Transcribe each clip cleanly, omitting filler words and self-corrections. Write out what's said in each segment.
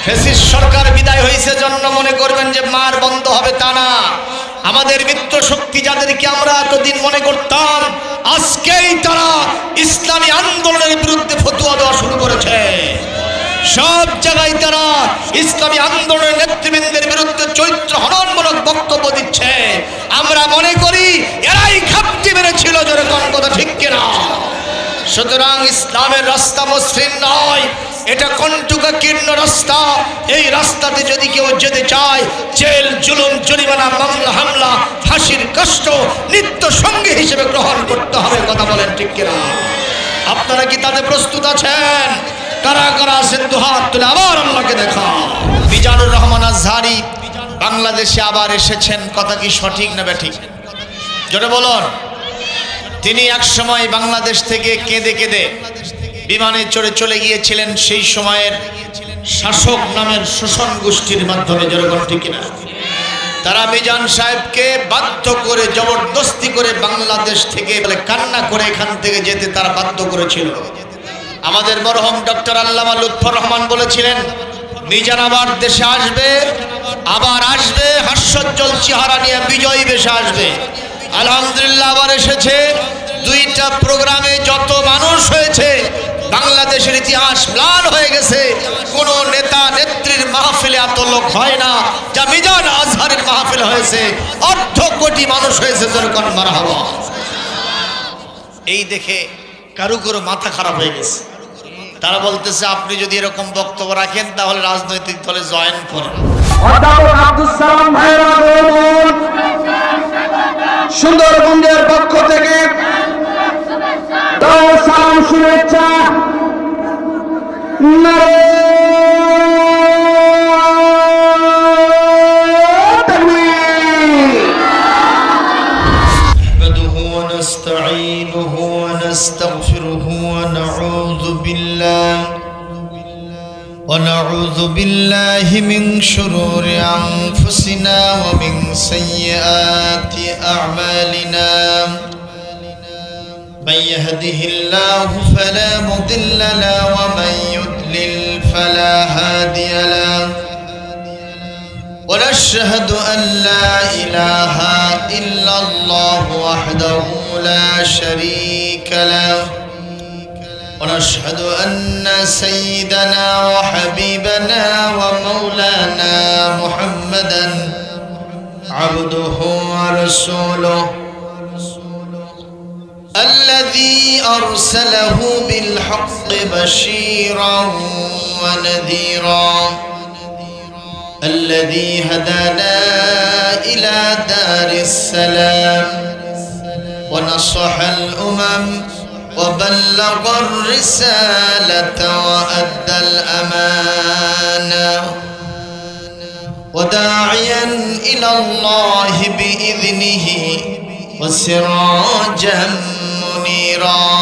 Fascist সরকার বিদায় হয়েছে জন্য মনে করবেন যে মার বন্ধ হবে তা না। আমাদের মিত্র শক্তি যাদেরকে আমরা এতদিন মনে করতাম, আজকেই তারা ইসলামী আন্দোলনের বিরুদ্ধে ফতোয়া দেওয়া শুরু করেছে। সব জায়গায় তারা ইসলামী আন্দোলনের নেতৃবৃন্দের বিরুদ্ধে চরিত্র হননমূলক বক্তব্য দিচ্ছে। আমরা মনে করি এরাই ঘাপটি মেরেছিল, যেরকম কথা ঠিক কিনা? সুতরাং ইসলামের রাস্তা মসৃণ নয়, এটা কণ্টকাকীর্ণ রাস্তা। এই রাস্তাতে যদি কেউ যেতে চায়, জেল, জুলুম, জরিমানা, মামলা, হামলা, ফাঁসির কষ্ট নিত্য সঙ্গী হিসেবে গ্রহণ করতে হবে। কথা বলেন ঠিক কিনা? আপনারা কি তাতে প্রস্তুত আছেন? কারা কারা আছেন দুহাত তুলে আবার আল্লাহকে দেখা। মিজানুর রহমান আজহারি বাংলাদেশে আবার এসেছেন, কথা কি সঠিক না ব্যাঠিক? জোরে বলুন। তিনি এক সময় বাংলাদেশ থেকে কেঁদে কেঁদে বিমানে চড়ে চলে গিয়েছিলেন সেই সময়ের শাসক নামের শোষণ গোষ্ঠীর মাধ্যমে। যেরকম ঠিক কিনা? তারা মিজান সাহেবকে বাধ্য করে, জবরদস্তি করে বাংলাদেশ থেকে বলে কান্না করে এখান থেকে যেতে তারা বাধ্য করেছিল। আমাদের মরহুম ডক্টর আল্লামা লুৎফর রহমান বলেছিলেন, মিজান আবার দেশে আসবে, আবার আসবে হাস্যোজ্জ্বল চেহারা নিয়ে, বিজয়ী বেশে আসবে। আলহামদুলিল্লাহ আবার এসেছে। দুইটা প্রোগ্রামে যত মানুষ হয়েছে, বাংলাদেশের ইতিহাস ম্লান হয়ে গেছে। কোন নেতা নেত্রীর মাহফিলে এত লোক হয় না যা মিজান আজহারের মাহফিলে হয়েছে। অর্ধ কোটি মানুষ হয়েছে। যেরকম মারহাবা। এই দেখে কারো কারো মাথা খারাপ হয়ে গেছে। তারা বলতেছে, আপনি যদি এরকম বক্তব্য রাখেন তাহলে রাজনৈতিক দলে জয়েন করেন। অধ্যাপক আব্দুস সালাম ভাইরা সুন্দরবনের পক্ষ থেকে সালাম, শুভেচ্ছা। ونستعينه ونستغفره ونعوذ بالله من شرور أنفسنا ومن سيئات أعمالنا. من يهده الله فلا مضل له ومن يضلل فلا هادي له. ونشهد أن لا إله إلا الله وحده لا شريك له. ونشهد أن سيدنا وحبيبنا ومولانا محمدا عبده ورسوله الذي أرسله بالحق بشيرا ونذيرا. الذي هدانا إلى دار السلام ونصح الأمم وبلغ الرسالة وأدى الأمانة وداعيا إلى الله بإذنه وسراجا منيرا.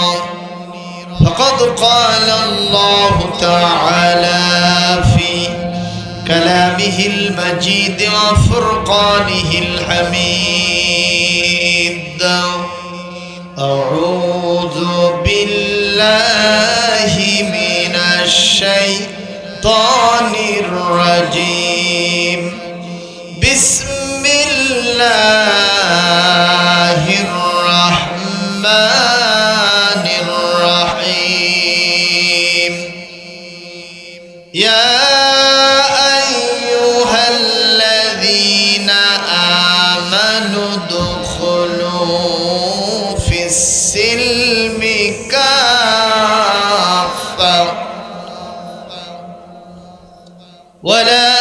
فقد قال الله تعالى في كلامه المجيد وفرقانه الحميد: أعوذ بالله من الشيطان الرجيم. بسم الله الرحمن الرحيم. يا أيها الذين آمنوا ادخلوا في السلم كافة ولا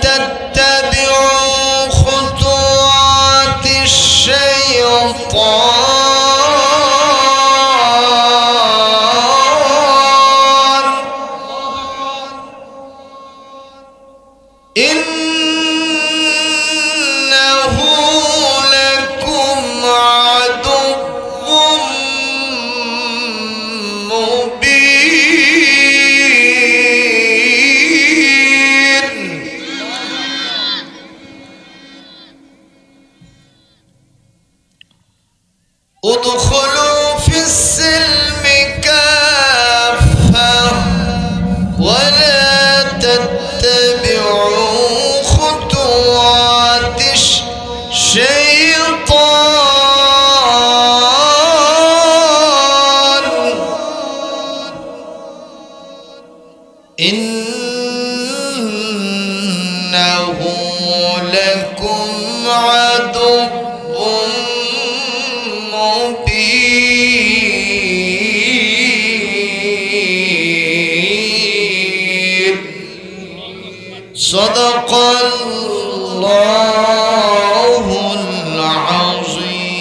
تتبعوا خطوات الشيطان إنه لكم عدو مبين. ادخلوا في السلم كافة ولا تتبعوا تتبعوا خطوات الشيطان إنه لكم عدو مبين صدق الله العظيم.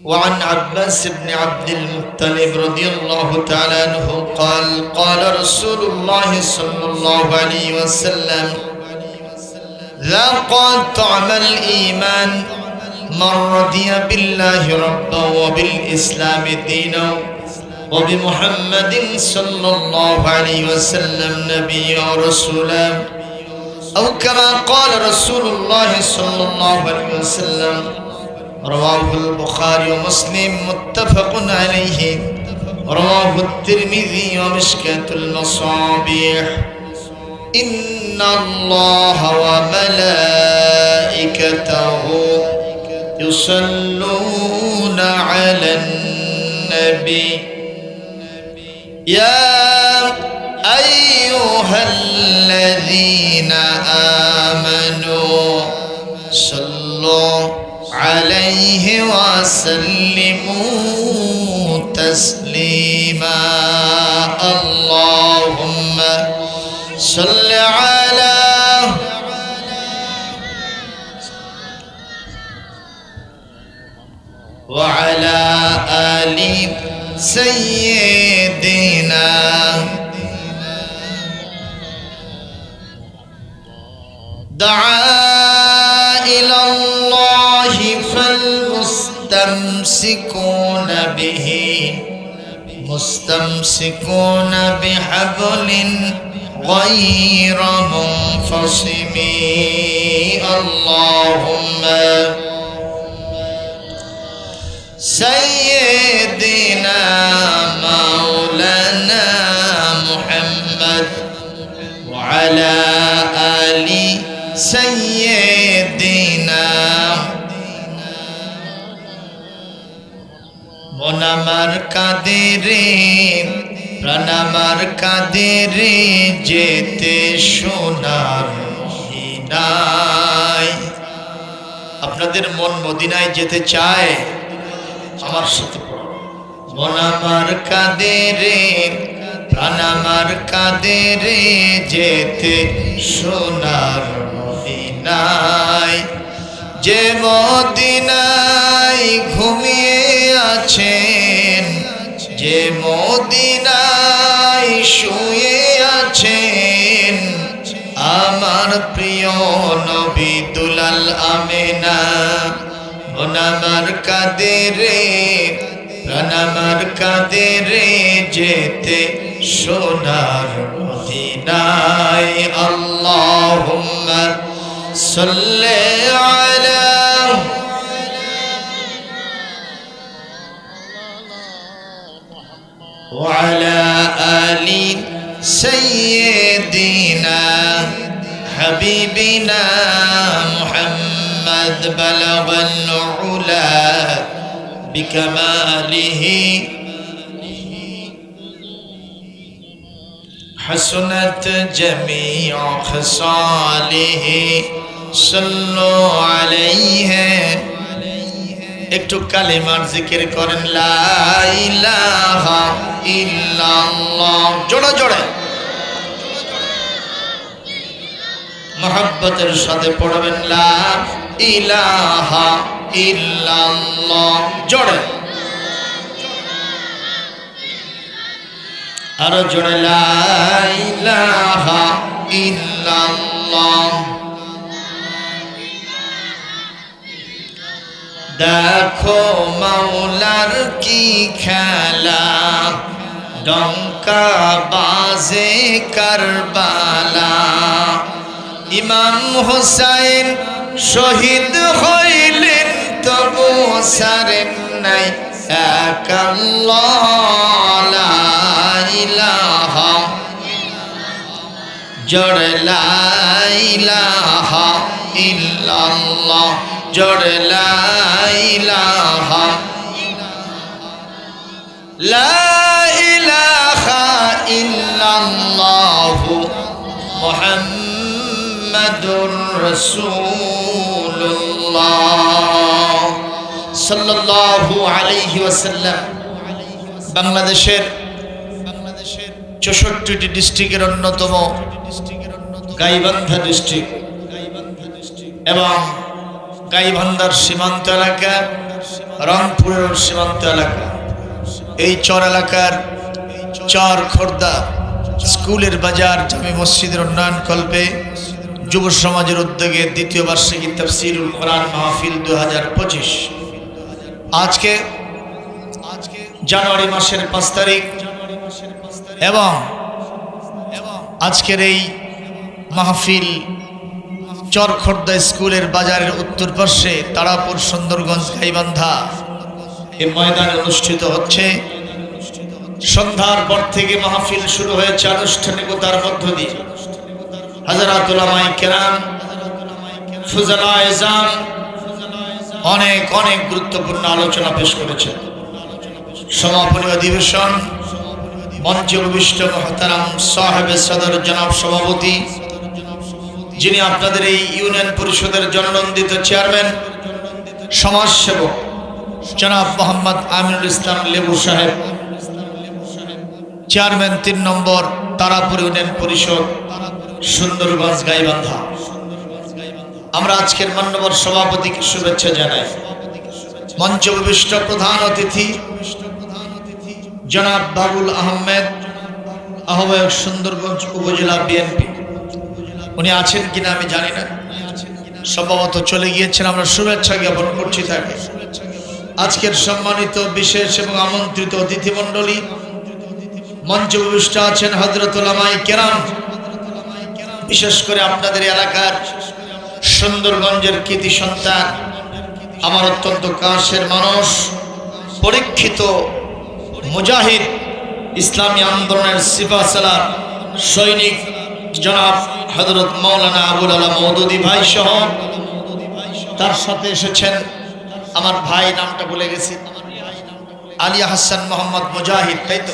وعن عباس بن عبد المطلب رضي الله تعالى عنه قال قال رسول الله صلى الله عليه وسلم ذاق طعم الإيمان من رضي بالله ربا وبالإسلام دينا وبمحمد صلى الله عليه وسلم نبيا ورسولا أو كما قال رسول الله صلى الله عليه وسلم. رواه البخاري ومسلم متفق عليه. رواه الترمذي ومشكاة المصابيح. إن الله وملائكته يصلون على النبي يا أيها الذين آمنوا صلوا عليه وسلموا تسليما. اللهم صل على وعلى آل سيدنا دعا إلى الله فالمستمسكون به مستمسكون بحبل غير منفصم. اللهم سيدنا مولانا محمد وعلى آل سيدنا মন আমার কাঁদে রে প্রাণ আমার কাঁদে রে যেতে সোনার মদিনায়। আপনাদের মন মদিনায় যেতে চায়? আমার সাথে মন আমার কাঁদে রে প্রাণ আমার কাঁদে রে যেতে সোনার মদিনায়। যে মদিনায় ঘুমিয়ে আছেন যে মদিনায় শুয়ে আছেন আমার প্রিয় নবী দুলাল আমেনা। মন আমার কাঁদে রে প্রাণ আমার কাঁদে রে যেতে সোনার মদিনায়। আল্লাহুম্মা সাল্লি আলা وعلى آل سيدنا حبيبنا محمد بلغ العلا بكماله حسنت جميع خصاله صلوا عليه। একটু কালেমার জিকির করেন লা ইলাহা ইল্লাল্লাহ জোড়া জোড়া মহব্বতের সাথে পড়বেন লা ইলাহা ইল্লাল্লাহ জোড়া আর জোড়া লা ইলাহা ইল্লাল্লাহ। দেখো মাওলার কি খেলা ডঙ্কা বাজে কারবালা। ইমাম হোসাইন শহীদ হইলেন তবু সারেন নাই এক আল্লাহ লা ইলাহা জোরে লা ইলাহা ইল্লাল্লাহ, জোরে লা ইলাহা, লা ইলাহা ইল্লাল্লাহ মুহাম্মাদুর রাসূলুল্লাহ সাল্লাল্লাহু আলাইহি ওয়াসাল্লাম। বাংলাদেশের 64টি ডিস্ট্রিক্টের অন্যতম গাইবান্ধা ডিস্ট্রিক্ট এবং গাইবান্ধার সীমান্ত এলাকা, রংপুরের সীমান্ত এলাকা, এই চর এলাকার চর খোর্দা স্কুলের বাজার জামি মসজিদের উন্নয়ন কল্পে যুব সমাজের উদ্যোগে দ্বিতীয় বার্ষিকী তাফসীরুল কোরআন মাহফিল 2025 আজকে জানুয়ারি মাসের 5 তারিখ এবং আজকের এই মাহফিল চরখোর্দা স্কুলের বাজারের উত্তর পার্শ্বে তারাপুর সুন্দরগঞ্জ গাইবান্ধা এই ময়দানে অনুষ্ঠিত হচ্ছে। সন্ধ্যার পর থেকে মাহফিল শুরু হয়েছে আনুষ্ঠানিকতার মধ্য দিয়ে। হযরত উলামায়ে কেরাম, ফুজালায়ে ইজাম অনেক অনেক গুরুত্বপূর্ণ আলোচনা পেশ করেছেন। সমাপনী অধিবেশন মঞ্চে উপবিষ্ট মুহতারাম সাহেবে সদর জনাব সভাপতি, যিনি আপনাদের এই ইউনিয়ন পরিষদের জননন্দিত চেয়ারম্যান সমাজসেবক জনাব মোহাম্মদ আমিনুল ইসলাম লেবু সাহেব, চেয়ারম্যান 3 নম্বর তারাপুর ইউনিয়ন পরিষদ সুন্দরগঞ্জ গাইবান্ধা। আমরা আজকের মান্যবর সভাপতিকে শুভেচ্ছা জানাই। মঞ্চে উপবিষ্ট প্রধান অতিথি জনাব বাবুল আহমেদ, আহ্বায়ক সুন্দরগঞ্জ উপজেলা বিএনপি। উনি আছেন কিনা আমি জানি না, সম্ভবত চলে গিয়েছেন। আমরা শুভেচ্ছা জ্ঞাপন করছি তাকে। আজকের সম্মানিত বিশেষ এবং আমন্ত্রিত অতিথি মণ্ডলী, মঞ্চে উপবিষ্ট আছেন হযরত উলামায়ে কেরাম, বিশেষ করে আপনাদের এলাকার সুন্দরগঞ্জের কৃতি সন্তান, আমার অত্যন্ত কাছের মানুষ, পরীক্ষিত মুজাহিদ, ইসলামী আন্দোলনের সিপাহসালার সৈনিক জনাব হযরত মাওলানা আবুল আলা মওদুদী ভাই সহ তার সাথে এসেছেন আমার ভাই, নামটা ভুলে গেছি, আলিয়া হাসান মোহাম্মদ মুজাহিদ, তাই তো?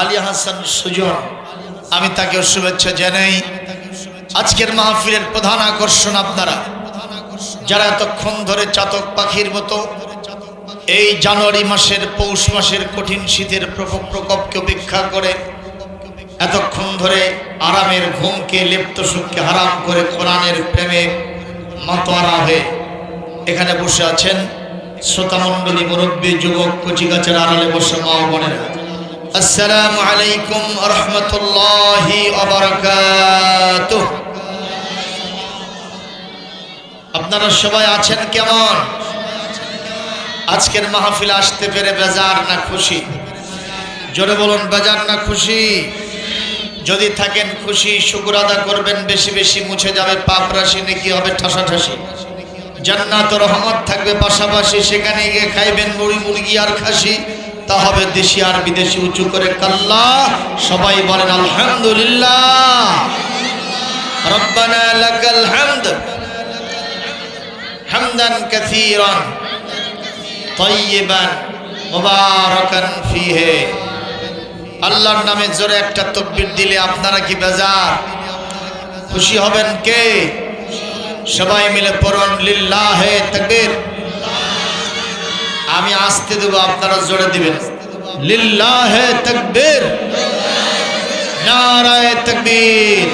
আলিয়া হাসান সুজন, আমি তাকে শুভেচ্ছা জানাই। আজকের মাহফিলের প্রধান আকর্ষণ আপনারা যারা এতক্ষণ ধরে চাতক পাখির মতো এই জানুয়ারি মাসের পৌষ মাসের কঠিন শীতের প্রকোপকে উপেক্ষা করে এতক্ষণ ধরে আরামের ঘুমকে, লিপ্ত সুখকে হারাম করে কোরআনের প্রেমে মাতোয়ারা হয়ে এখানে বসে আছেন শ্রোতামণ্ডলী, মুরব্বী, যুবক, কচিকাচের আড়ালে বসে মা ও বোনেরা, আসসালামু আলাইকুম ওয়া রাহমাতুল্লাহি ওয়া বারাকাতুহু। আপনারা সবাই আছেন কেমন? আজকের মাহফিলে আসতে পেরে বেজার না খুশি? জোরে বলুন, বেজার না খুশি? যদি থাকেন খুশি, শুকর আদা করবেন বেশি বেশি, মুছে যাবে পাপ রাশি, নেকি হবে ঠাসাঠাসি, জান্নাত ও রহমত থাকবে পাশাপাশি। সেখানে গিয়ে খাইবেন মুড়ি, মুরগি আর খাসি, তা হবে দেশি আর বিদেশি। উঁচু করে কাল্লা, সবাই বলেন আলহামদুলিল্লাহ। রব্বানা লাকাল হামদ হামদান কাসীরান তাইয়িবান মুবারাকান ফীহি। আল্লাহর নামে জোরে একটা তাকবীর দিলে আপনারা কি বেজার খুশি হবেন? কে? সবাই মিলে পড়ুন লিল্লাহে তাকবীর। আমি আসতে দেব, আপনারা জোরে দিবেন লিল্লাহে তাকবীর, নারায়ে তাকবীর।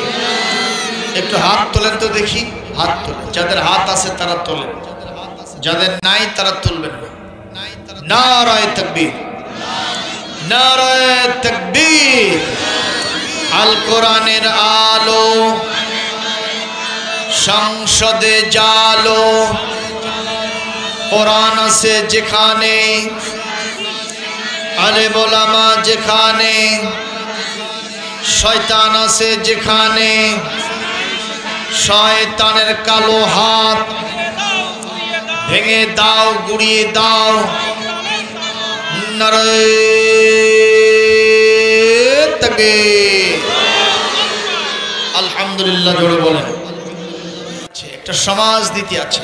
একটু হাত তোলেন তো দেখি, হাত তোলেন। যাদের হাত আছে তারা তোলেন, যাদের নাই তারা তুলবেন না। নারায়ে তাকবীর, নারায়ে তাকবীর। আল কোরআনের আলো সংসদে জালো, কোরআন আছে যেখানে, আলেম ওলামা যেখানে, শয়তান আছে যেখানে, শয়তানের কালো হাত ভেঙে দাও, গুড়িয়ে দাও। নারায়ে তাকবীর, আলহামদুলিল্লাহ জোরে বলেন। একটা সমাজনীতি আছে,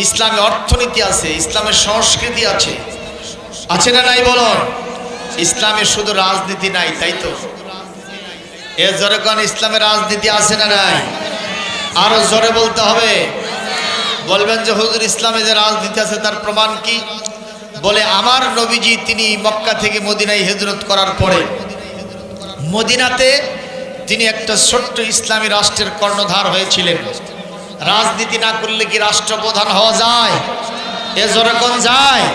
ইসলামে অর্থনীতি আছে, ইসলামের সংস্কৃতি আছে, আছে না নাই বলুন? ইসলামে শুধু রাজনীতি নাই, তাই তো? এর জোরে কোন ইসলামের রাজনীতি আছে না নাই? আরো জোরে বলতে হবে। বলবেন যে হুজুর ইসলামে যে রাজনীতি আছে তার প্রমাণ কি? বলে আমার নবীজি তিনি মক্কা থেকে মদিনায় হিজরত করার পরে মদিনাতে তিনি একটা ছোট্ট ইসলামী রাষ্ট্রের কর্ণধার হয়েছিলেন। রাজনীতি না করলে কি রাষ্ট্রপ্রধান হওয়া যায়? এ জোরে কোন যায়?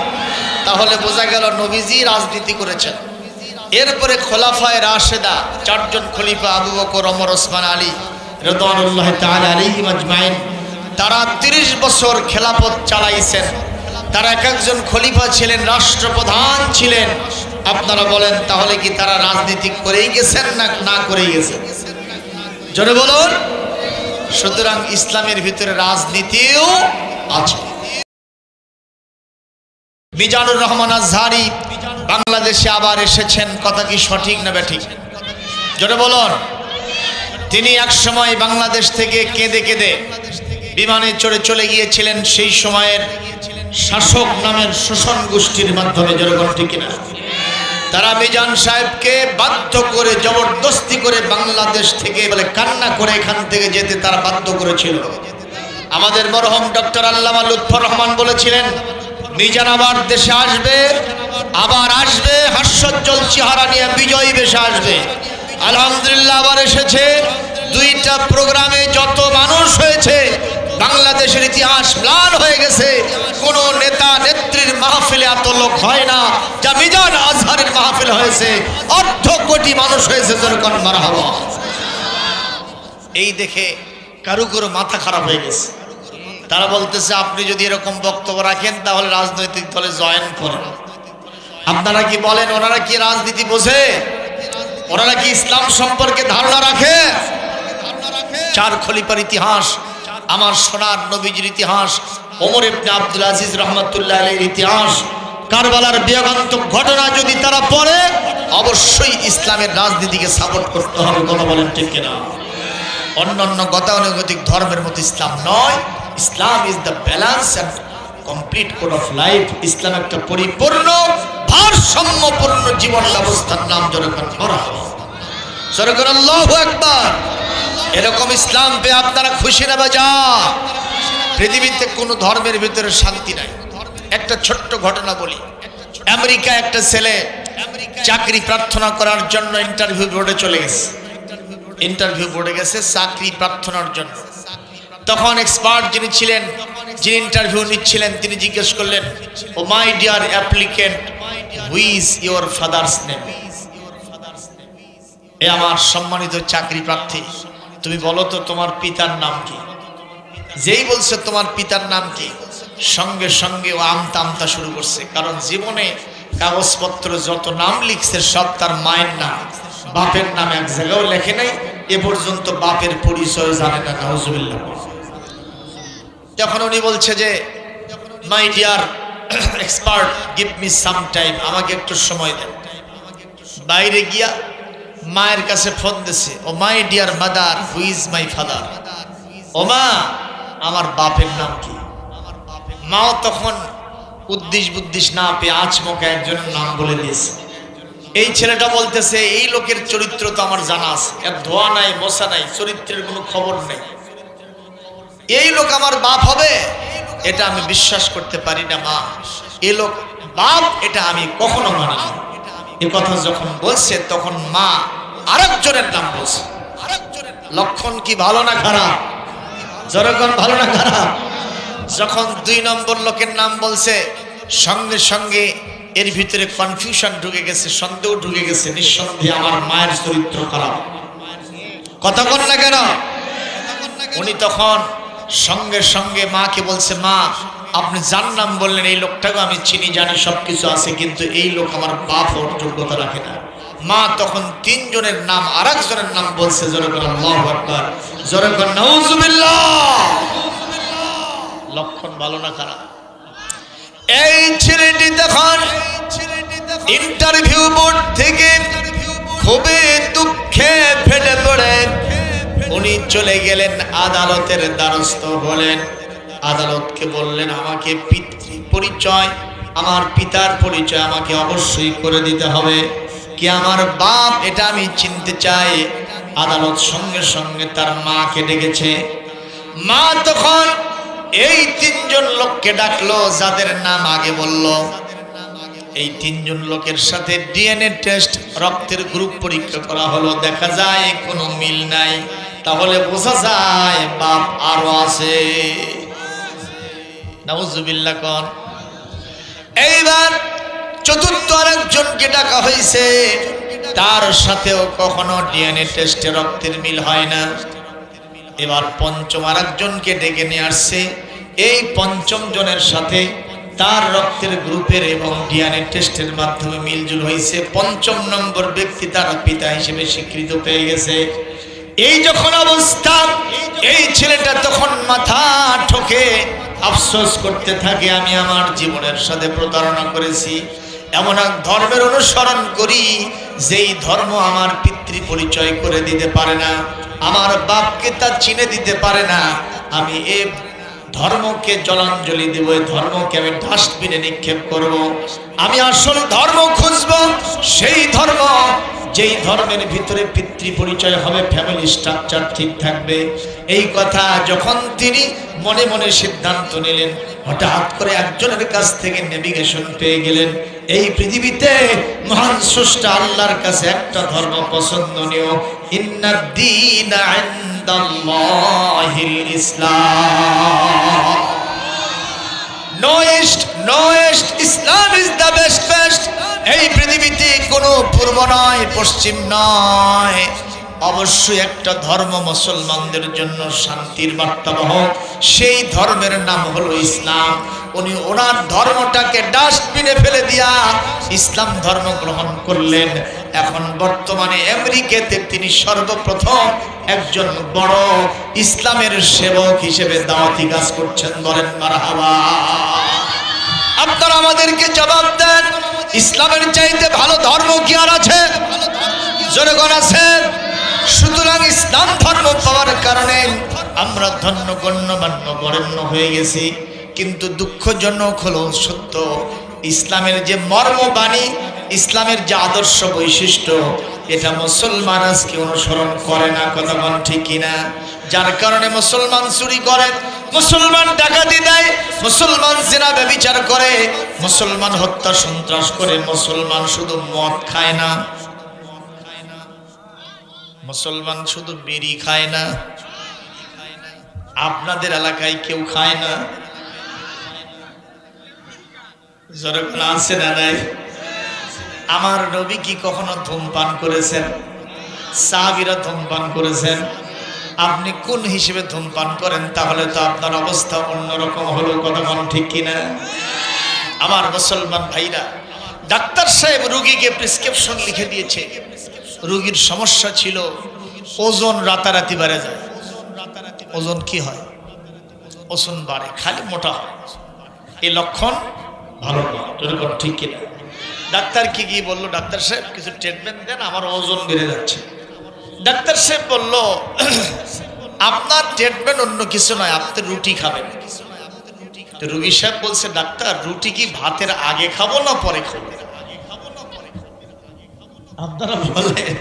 তাহলে বোঝা গেল নবীজি রাজনীতি করেছেন। এরপরে খোলাফায়ে রাশেদা, চারজন খলিফা আবু বকর, ওমর, ওসমান, আলী রাদিয়াল্লাহু তাআলা আলাইহিম আজমাইন, তারা 30 বছর খেলাফত চালাইছেন। তারা এক একজন খলিফা ছিলেন, রাষ্ট্রপ্রধান ছিলেন। আপনারা বলেন তাহলে কি তারা রাজনীতি করেই গেছেন না না করেই গেছেন? জোরে বলুন। সুতরাং ইসলামের ভিতরে রাজনীতিও আছে। মিজানুর রহমান আজহারি বাংলাদেশে আবার এসেছেন, কথা কি সঠিক না ব্যাঠিক? জোরে বলুন। তিনি এক সময় বাংলাদেশ থেকে কেঁদে কেঁদে বিমানে চড়ে চলে গিয়েছিলেন সেই সময়ের শাসক নামের শোষণ গোষ্ঠীর মাধ্যমে। জোরে বলুন ঠিক কিনা? তারা মিজান সাহেবকে বাধ্য করে, জবরদস্তি করে বাংলাদেশ থেকে বলে কান্না করে এখান থেকে যেতে তারা বাধ্য করেছিল। আমাদের মরহুম ডক্টর আল্লামা লুৎফর রহমান বলেছিলেন মিজান আবার দেশে আসবে, আবার আসবে, হাস্যোজ্জ্বল চেহারা নিয়ে বিজয়ী বেশে আসবে। আলহামদুলিল্লাহ আবার এসেছে। 2টা প্রোগ্রামে যত মানুষ হয়েছে, বাংলাদেশের ইতিহাস ম্লান হয়ে গেছে। কোন নেতা নেত্রীর মাহফিলে এত লোক হয় না যা মিজান আজহারের মাহফিল হয়েছে। 1.5 কোটি মানুষ হয়েছে। যেরকম মারহাবা। এই দেখে কারো কারো মাথা খারাপ হয়ে গেছে। তারা বলতেছে আপনি যদি এরকম বক্তব্য রাখেন তাহলে রাজনৈতিক দলে জয়েন করেন। আপনারা কি বলেন ওনারা কি রাজনীতি বোঝে? ওনারা কি ইসলাম সম্পর্কে ধারণা রাখে? 4 খলিফার ইতিহাস, আমার সোনার নবীজির ইতিহাস, ওমর ইবনে আব্দুল আজিজ রহমাতুল্লাহ আলাইহির ইতিহাস, কারবালার বিয়োগান্তক ঘটনা যদি তারা পড়ে, অবশ্যই ইসলামের রাজনীতিকে সাপোর্ট করতে হবে। কথা বলেন ঠিক কিনা? অন্যান্য গতানুগতিক ধর্মের মতো ইসলাম নয়। Islam is the balance and complete code of life. Islam একটা পরিপূর্ণ ভারসাম্যপূর্ণ জীবন ব্যবস্থার নাম যেরকম করা হয়। যেরকম আল্লাহু আকবার। এরকম ইসলাম পেয়ে আপনারা খুশি না বাজা? পৃথিবীতে কোনো ধর্মের ভিতরে শান্তি নাই। একটা ছোট্ট ঘটনা বলি। আমেরিকা একটা ছেলে চাকরি প্রার্থনা করার জন্য ইন্টারভিউ বোর্ডে চলে গেছে। ইন্টারভিউ বোর্ডে গেছে চাকরি প্রার্থনার জন্য। তখন এক্সপার্ট যিনি ছিলেন, যিনি ইন্টারভিউ নিচ্ছিলেন, তিনি জিজ্ঞেস করলেন, oh my dear applicant, who is your father's name? এ আমার সম্মানিত চাকরি প্রার্থী, তুমি বলো তো তোমার পিতার নাম কি? যেই বলছে তোমার পিতার নাম কি, সঙ্গে সঙ্গে ও আমতা আমতা শুরু করছে। কারণ জীবনে কাগজপত্র যত নাম লিখছে সব তার মায়ের নাম, বাপের নাম এক জায়গাও লেখে নাই। এ পর্যন্ত বাপের পরিচয় জানে না। নাউজুবিল্লাহ। তখন উনি বলছে যে my dear expert, give me some time, আমাকে একটু সময় দেন। বাইরে গিয়া মায়ের কাছে ফোন দিছে, oh my dear mother, who is my father? ও মা, আমার বাপের নাম কি? মাও তখন উদ্দিশ বুদ্দিশ না পেয়ে আচমকা একজনের নাম বলে দিয়েছে। এই ছেলেটা বলতেছে এই লোকের চরিত্র তো আমার জানা আছে, এর ধোয়া নাই মশা নাই, চরিত্রের কোনো খবর নেই, এই লোক আমার বাপ হবে এটা আমি বিশ্বাস করতে পারি না মা। এই লোক বাপ এটা আমি কখনো মানি না। এ কথা যখন বলছে তখন মা আরেকজনের নাম বলছে। লক্ষণ কি ভালো না খারাপ? জনগণ ভালো না খারাপ? যখন 2 নম্বর লোকের নাম বলছে, সঙ্গে সঙ্গে এর ভিতরে কনফিউশন ঢুকে গেছে, সন্দেহ ঢুকে গেছে। নিঃসন্দেহে আমার মায়ের চরিত্র খারাপ। কথা বল না কেন? উনি তখন সঙ্গে সঙ্গে মাকে বলছে, মা আপনি যার নাম বললেন এই লোকটাকে আমি চিনি, জানি সবকিছু আছে, কিন্তু এই লোক আমার বাপ হওয়ার যোগ্যতা রাখে না। মা তখন 3 জনের নাম আরেকজনের নাম বলছে। জোরে বলেন আল্লাহু আকবার, জোরে বলেন নাউজুবিল্লাহ। লক্ষণ ভালো না খারাপ? এই ছেলেটি তখন ইন্টারভিউ বোর্ড থেকে খুবই দুঃখে ফেটে পড়ে চলে গেলেন, আদালতের দ্বারস্থ হলেন। আদালতকে বললেন, আমাকে পিতৃ পরিচয়, আমার পিতার পরিচয় আমাকে অবশ্যই করে দিতে হবে, কি আমার বাপ এটা আমি চিনতে চাই। আদালত সঙ্গে সঙ্গে তার মাকে ডেকেছে। মা তখন এই তিনজন লোককে ডাকলো, যাদের নাম আগে বলল। এই তিনজন লোকের সাথে ডিএনএ টেস্ট, রক্তের গ্রুপ পরীক্ষা করা হলো। দেখা যায় কোনো মিল নাই, তাহলে বোঝা যায় বাপ আরো আছে। নাউজুবিল্লাহ কোন। এইবার চতুর্থ আরেকজনকে ডাকা হয়েছে, তার সাথেও কখনো ডিএনএ টেস্টে রক্তের মিল হয় না। এবার পঞ্চম আরেকজনকে ডেকে নিয়ে আসছে। এই পঞ্চম জনের সাথে তার রক্তের গ্রুপের এবং ডিএনএ টেস্টের মাধ্যমে মিলজুল হয়েছে। পঞ্চম নম্বর ব্যক্তি তার পিতা হিসেবে স্বীকৃত পেয়ে গেছে। এই যখন অবস্থা, এই ছেলেটা তখন মাথা ঠোকে আফসোস করতে থাকে, আমি আমার জীবনের সাথে প্রতারণা করেছি, এমন এক ধর্মের অনুসরণ করি যেই ধর্ম আমার পিতৃ পরিচয় করে দিতে পারে না, আমার বাপকে তা চিনে দিতে পারে না। আমি এ ধর্মকে জলাঞ্জলি দেব, এই ধর্মকে আমি ডাস্টবিনে নিক্ষেপ করব। আমি আসল ধর্ম খুঁজব, সেই ধর্ম যেই ধর্মের ভিতরে পিতৃ পরিচয় হবে, ফ্যামিলি স্ট্রাকচার ঠিক থাকবে। এই কথা যখন তিনি মনে মনে সিদ্ধান্ত নিলেন, হঠাৎ করে একজনের কাছ থেকে নেভিগেশন পেয়ে গেলেন। এই পৃথিবীতে মহান স্রষ্টা আল্লাহর কাছে একটা ধর্ম পছন্দনীয়, ইন্নাদ-দীনা ইনদাল্লাহিল ইসলাম। নোয়েস্ট ইসলাম ইজ দ্য বেস্ট। এই পৃথিবীতে কোনো পূর্ব নয়, পশ্চিম নয়, অবশ্যই একটা ধর্ম মুসলমানদের জন্য শান্তির বার্তাবাহক, সেই ধর্মের নাম হলো ইসলাম। উনি ওনার ধর্মটাকে ডাস্টবিনে ফেলে দিয়া ইসলাম ধর্ম গ্রহণ করলেন। এখন বর্তমানে আমেরিকাতে তিনি সর্বপ্রথম একজন বড় ইসলামের সেবক হিসেবে দাওয়াতি কাজ করছেন। বলেন মারহাবা। আপনারা আমাদেরকে জবাব দেন, ইসলামের চাইতে ভালো ধর্ম কি আর আছে? জনগণ আছে। সুতরাং ইসলাম ধর্ম পাওয়ার কারণে আমরা ধন্য গণ্যমান্য বরেণ্য হয়ে গেছি। কিন্তু দুঃখজনক হলো সত্য, ইসলামের যে মর্মবাণী, ইসলামের যে আদর্শ বৈশিষ্ট্য, এটা মুসলমান আজকে অনুসরণ করে না। কথা বল ঠিক কিনা? যার কারণে মুসলমান চুরি করে, মুসলমান ডাকাতি দেয়, মুসলমান জিনা ব্যভিচার করে, মুসলমান হত্যা সন্ত্রাস করে, মুসলমান শুধু মদ খায় না, মুসলমান শুধু বিড়ি খায় না। আপনাদের এলাকায় কেউ খায় না? জনগণ আছে না নাই? আমার নবী কি কখনো ধূমপান করেছেন? সাহাবীরা ধূমপান করেছেন। আপনি কোন হিসেবে ধূমপান করেন? তাহলে তো আপনার অবস্থা অন্যরকম হলো। কথা বল ঠিক কিনা? আমার মুসলমান ভাইরা, ডাক্তার সাহেব রোগীকে প্রেসক্রিপশন লিখে দিয়েছে। রোগীর সমস্যা ছিল ওজন রাতারাতি বেড়ে যায়। ওজন কি হয়? ওজন বাড়ে, খালি মোটা হয়। এই লক্ষণ ভালো না। ঠিক কিনা? ডাক্তার কি বললো? ডাক্তার সাহেব কিছু ট্রিটমেন্ট দেন, আমার ওজন বেড়ে যাচ্ছে। ডাক্তার সাহেব বলল, আপনার ট্রিটমেন্ট অন্য কিছু নয়, আপনি রুটি খাবেন। তো রোগী সাহেব বলছে, ডাক্তার রুটি কি ভাতের আগে খাবো না পরে খাবো? আপনারা বলেন।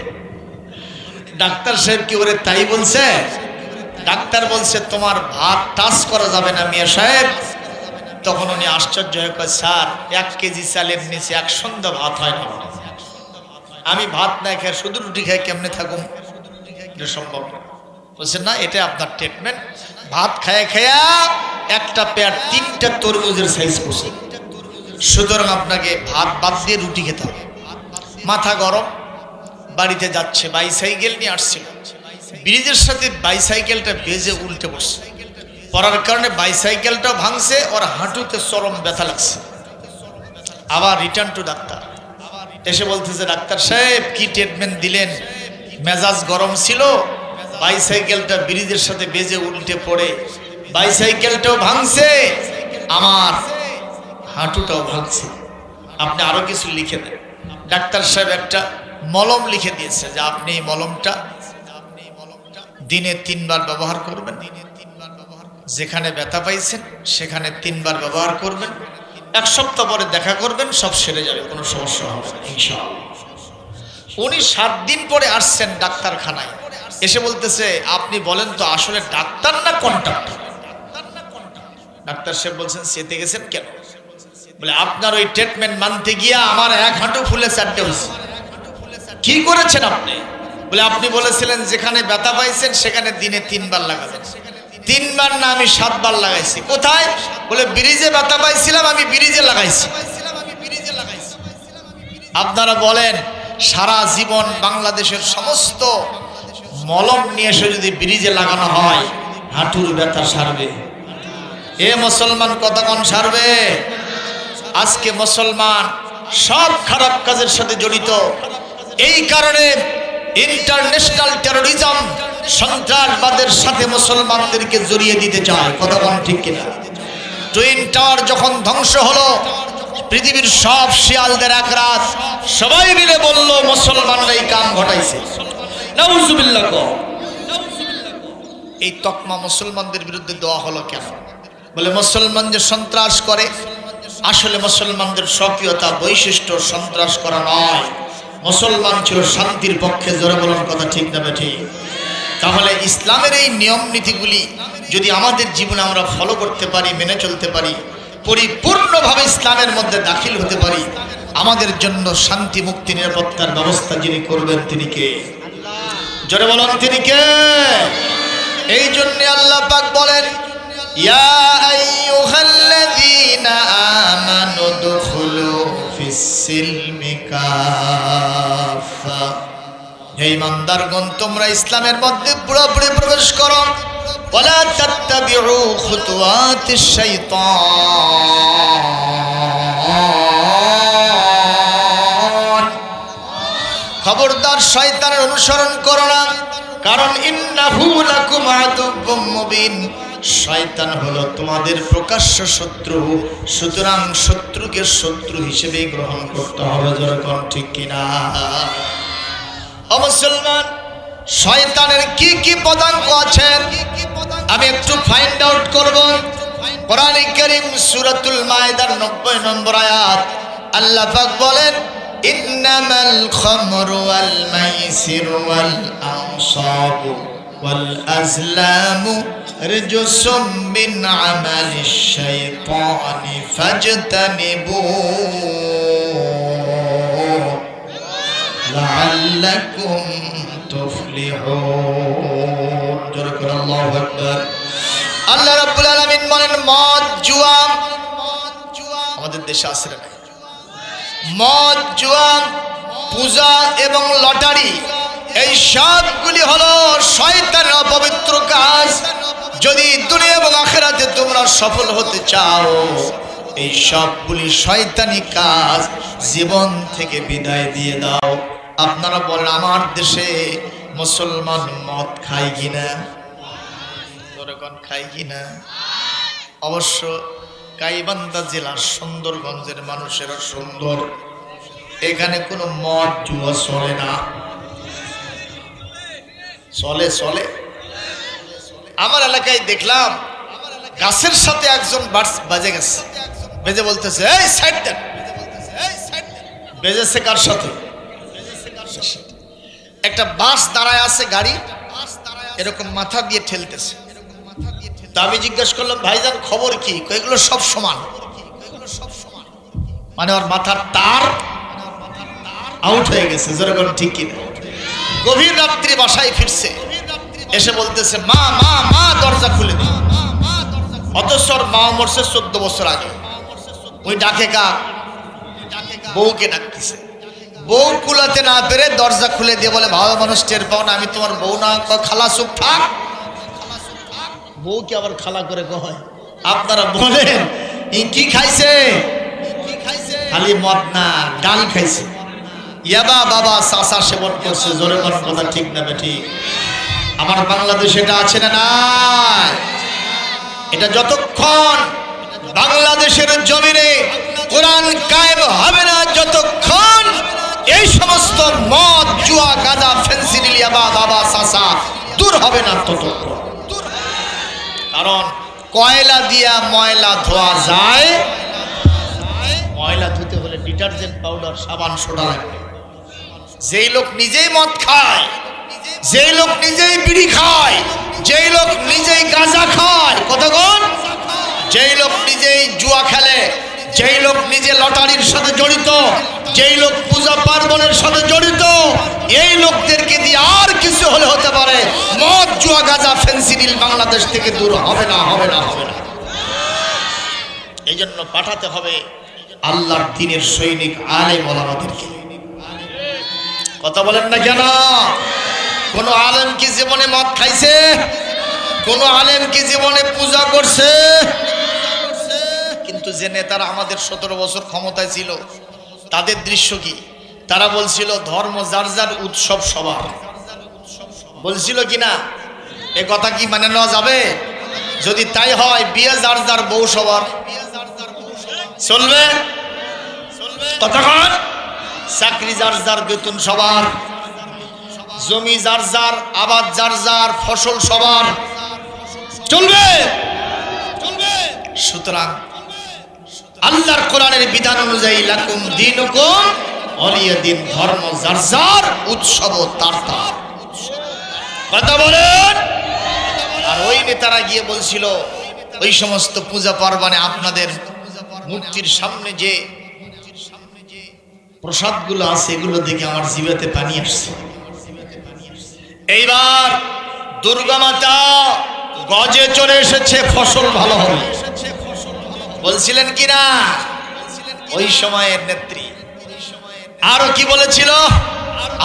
ডাক্তার সাহেব কি ওরে তাই বলছে? ডাক্তার বলছে, তোমার ভাত টাচ করা যাবে না মিয়া সাহেব। তখন উনি আশ্চর্য হয়ে কয়, স্যার 1 কেজি চালের নিচে এক সন্ধ্যা ভাত হয় না, আমি ভাত না খেয়ে শুধু রুটি খাই, কেমনে থাকুন? এটা সম্ভব না। বলছে, না এটা আপনার ট্রিটমেন্ট। ভাত খায়া খায়া একটা পেয়ার 3টা তরমুজের সাইজ করছে। সুতরাং আপনাকে ভাত বাদ দিয়ে রুটি খেতে হবে। মাথা গরম, বাড়িতে যাচ্ছে, বাইসাইকেল নিয়ে আসছিল। ব্রিজের সাথে বাইসাইকেলটা বেজে উল্টে বসছে। পড়ার কারণে বাইসাইকেলটা ভাঙছে, ওর হাঁটুতে চরম ব্যথা লাগছে। আবার রিটার্ন টু ডাক্তার। এসে বলতেছে, ডাক্তার সাহেব কি ট্রিটমেন্ট দিলেন? মেজাজ গরম ছিল, বাইসাইকেলটা ব্রিজের সাথে বেজে উল্টে পড়ে বাইসাইকেলটাও ভাঙছে, আমার হাঁটুটাও ভাঙছে। আপনি আরো কিছু লিখে দেন। ডাক্তার সাহেব একটা মলম লিখে দিয়েছে যে আপনি এই মলমটা দিনে 3 বার ব্যবহার করবেন। যেখানে ব্যথা পাইছেন সেখানে 3 বার ব্যবহার করবেন। 1 সপ্তাহ পরে দেখা করবেন, সব সেরে যাবে, কোনো সমস্যা হবে না ইনশাআল্লাহ। উনি 7 দিন পরে আসছেন ডাক্তারখানায়, এসে বলতেছে আপনি বলেন তো আসলে ডাক্তার না কন্ট্রাক্টর? ডাক্তার সাহেব বলছেন সেতে গেছেন কেন? বলে আপনার ওই ট্রিটমেন্ট মানতে গিয়া আমার 1 হাঁটু ফুলে 4টে হয়েছে। কি করেছেন আপনি? বলে আপনি বলেছিলেন যেখানে ব্যথা পাইছেন সেখানে দিনে 3 বার লাগাবেন। 3 বার না, আমি 7 বার লাগাইছি। কোথায়? বলে ব্রিজে ব্যথা পাইছিলাম, আমি ব্রিজে লাগাইছি। আপনারা বলেন সারা জীবন বাংলাদেশের সমস্ত মলম নিয়ে এসে যদি ব্রিজে লাগানো হয় হাঁটুর ব্যথা সারবে? এ মুসলমান কতক্ষণ সারবে? আজকে মুসলমান সব খারাপ কাজের সাথে জড়িত। এই কারণে ইন্টারন্যাশনাল টেরোরিজম, সন্ত্রাসবাদের সাথে মুসলমানদেরকে জড়িয়ে দিতে চায়। কতক্ষণ ঠিক কিনা? টুইন টাওয়ার যখন ধ্বংস হলো, পৃথিবীর সব শিয়ালদের এক রাত সবাই মিলে বলল মুসলমানরা এই কাম ঘটাইছে। নাউজুবিল্লাহ। এই তকমা মুসলমানদের বিরুদ্ধে দেওয়া হলো কেন? বলে মুসলমান যে সন্ত্রাস করে, আসলে মুসলমানদের সক্রিয়তা বৈশিষ্ট্য সন্ত্রাস করা নয়। মুসলমান ছিল শান্তির পক্ষে। জোরে বলুন কথা ঠিক না ঠিক? তাহলে ইসলামের এই নিয়ম নীতিগুলি যদি আমাদের জীবনে আমরা ফলো করতে পারি, মেনে চলতে পারি, পরিপূর্ণভাবে ইসলামের মধ্যে দাখিল হতে পারি, আমাদের জন্য শান্তি মুক্তি নিরাপত্তার ব্যবস্থা যিনি করবেন তিনি কে? জোরে বলুন তিনি কে? এই জন্য আল্লাহ পাক বলেন ইয়া আইয়ুহাল্লাযীনা আমানু দুখুলু ফিস-সিলমি কাফা। হে ঈমানদারগণ, তোমরা ইসলামের মধ্যে পুরোপুরি প্রবেশ করো। ওয়ালা তাত্তাবিউ খুতুওয়াতিশ শাইতান। খবরদার শয়তানের অনুসরণ করো না, কারণ ইন্নাহু লাকুম আদুউম মুবিন। শয়তান হলো তোমাদের প্রকাশ্য শত্রু, সুতরাং শত্রুকে শত্রু হিসেবে গ্রহণ করতে হবে। যেরকম ঠিক কিনা? ও মুসলমান, শয়তানের কি কি পদাঙ্ক আছে আমি একটু ফাইন্ড আউট করব। কোরআনে কারীম সূরাতুল মায়েদার 90 নম্বর আয়াত আল্লাহ পাক বলেন ইন্নামাল খামরু ওয়াল মাইসিরু ওয়াল আনসাবু ওয়াল আজলামু রিজসুম মিন আমালিশ শাইতানি ফাজতানিবু লাআল্লাকুম তুফলিহুন। জোরে করে আল্লাহু আকবার। আল্লাহ রাব্বুল আলামিন বলেন মদ, জুয়া, আমাদের দেশে আছে না? মদ, জুয়া, পূজা এবং লটারি, এই সবগুলি হলো শয়তানের অপবিত্র কাজ। যদি দুনিয়া এবং আখিরাতে তোমরা সফল হতে চাও, এই সবগুলি শয়তানি কাজ জীবন থেকে বিদায় দিয়ে দাও। আপনারা বলেন আমার দেশে মুসলমান মদ খায় কিনা? খায় কিনা? অবশ্য গাইবান্ধা জেলার সুন্দরগঞ্জের মানুষেরা সুন্দর, এখানে কোনো মদ জুয়া চলে না। চলে চলে আমার এলাকায় দেখলাম গাছের সাথে একজন বাজে গেছে, বেজে বলতেছে এই সাইড দেন। বেজেছে কার সাথে? একটা বাস দাঁড়ায় আছে, গাড়ি এরকম মাথা দিয়ে ঠেলতেছে। তা আমি জিজ্ঞাসা করলাম ভাইজান খবর কি? এগুলো সব সমান। মানে ওর মাথার তার আউট হয়ে গেছে। যেরকম ঠিক কিনা? গভীর রাত্রি বাসায় ফিরছে, এসে বলতেছে মা মা মা দরজা খুলে দিই। অথচ ওর মা মরছে 14 বছর আগে। ওই ডাকে কার? বউকে ডাকতেছে। বউ কুলাতে না পেরে দরজা খুলে দিয়ে বলে ভালো মানুষ টের পাও না, আমি তোমার বউ না। খালা চুপ থাক। বউকে আবার খালা করে কয়। আপনারা বলেন কি খাইছে? খালি মদ না, ডাল খাইছে। ইয়াবা বাবা চাচা সেবন করছে। জোরে কোনো কথা ঠিক না ঠিক? আমার বাংলাদেশে এটা আছে না নাই? এটা যতক্ষণ বাংলাদেশের জমিনে কোরআন কায়েম হবে না, যতক্ষণ এই সমস্ত মদ, জুয়া, গাঁজা, ফেন্সিডিল, ইয়াবা, বাবা, সাসা দূর হবে না ততক্ষণ। কারণ কয়লা দিয়া ময়লা ধোয়া যায়, ময়লা ধুতে হলে ডিটারজেন্ট পাউডার, সাবান, সোডা লাগবে। যেই লোক নিজেই মদ খায়, যেই লোক নিজেই বিড়ি খায়, যেই লোক নিজেই গাঁজা খায়, কতক্ষণ, যেই লোক নিজেই জুয়া খেলে, যেই লোক নিজে লটারির সাথে জড়িত, যেই লোক পূজা পার্বণের সাথে জড়িত, এই লোকদেরকে দিয়ে আর কিছু হলে হতে পারে, মদ, জুয়া, গাঁজা, ফেন্সিডিল বাংলাদেশ থেকে দূর হবে না, হবে না, হবে না। এই জন্য পাঠাতে হবে আল্লাহর দ্বীনের সৈনিক আলেম ওলামাদেরকে। কথা বলেন না কেন? কোন আলেম কি জীবনে মদ খাইছে? কোন আলেম কি জীবনে পূজা করছে? কিন্তু যে নেতারা আমাদের 17 বছর ক্ষমতায় ছিল, তাদের দৃশ্য কি? তারা বলছিল ধর্ম যার যার, উৎসব সবার। বলছিল কিনা? এ কথা কি মানে নেওয়া যাবে? যদি তাই হয়, বিয়ে যার যার, বউ সবার, চলবে? ততক্ষণ চাকরি যার যার, বেতন সবার, জমি যার যার, আবাদ যার যার, ফসল সবার, চলবে? সুতরাং আল্লাহর কোরআনের বিধান অনুযায়ী লাকুম দীনুকুম ওয়ালিয়া দিন, ধর্ম যার যার, উৎসব তার তার। কথা বলেন। আর ওই নেতারা গিয়ে বলছিল ওই সমস্ত পূজা পার্বণে আপনাদের মূর্তির সামনে যে প্রসাদগুলো আছে, এগুলো দেখে আমার জিভেতে পানি আসছে। এইবার দুর্গা মাতা গজে চলে এসেছে, ফসল ভালো হবে বলছিলেন কিনা ওই সময়ের নেত্রী? আরো কি বলেছিল?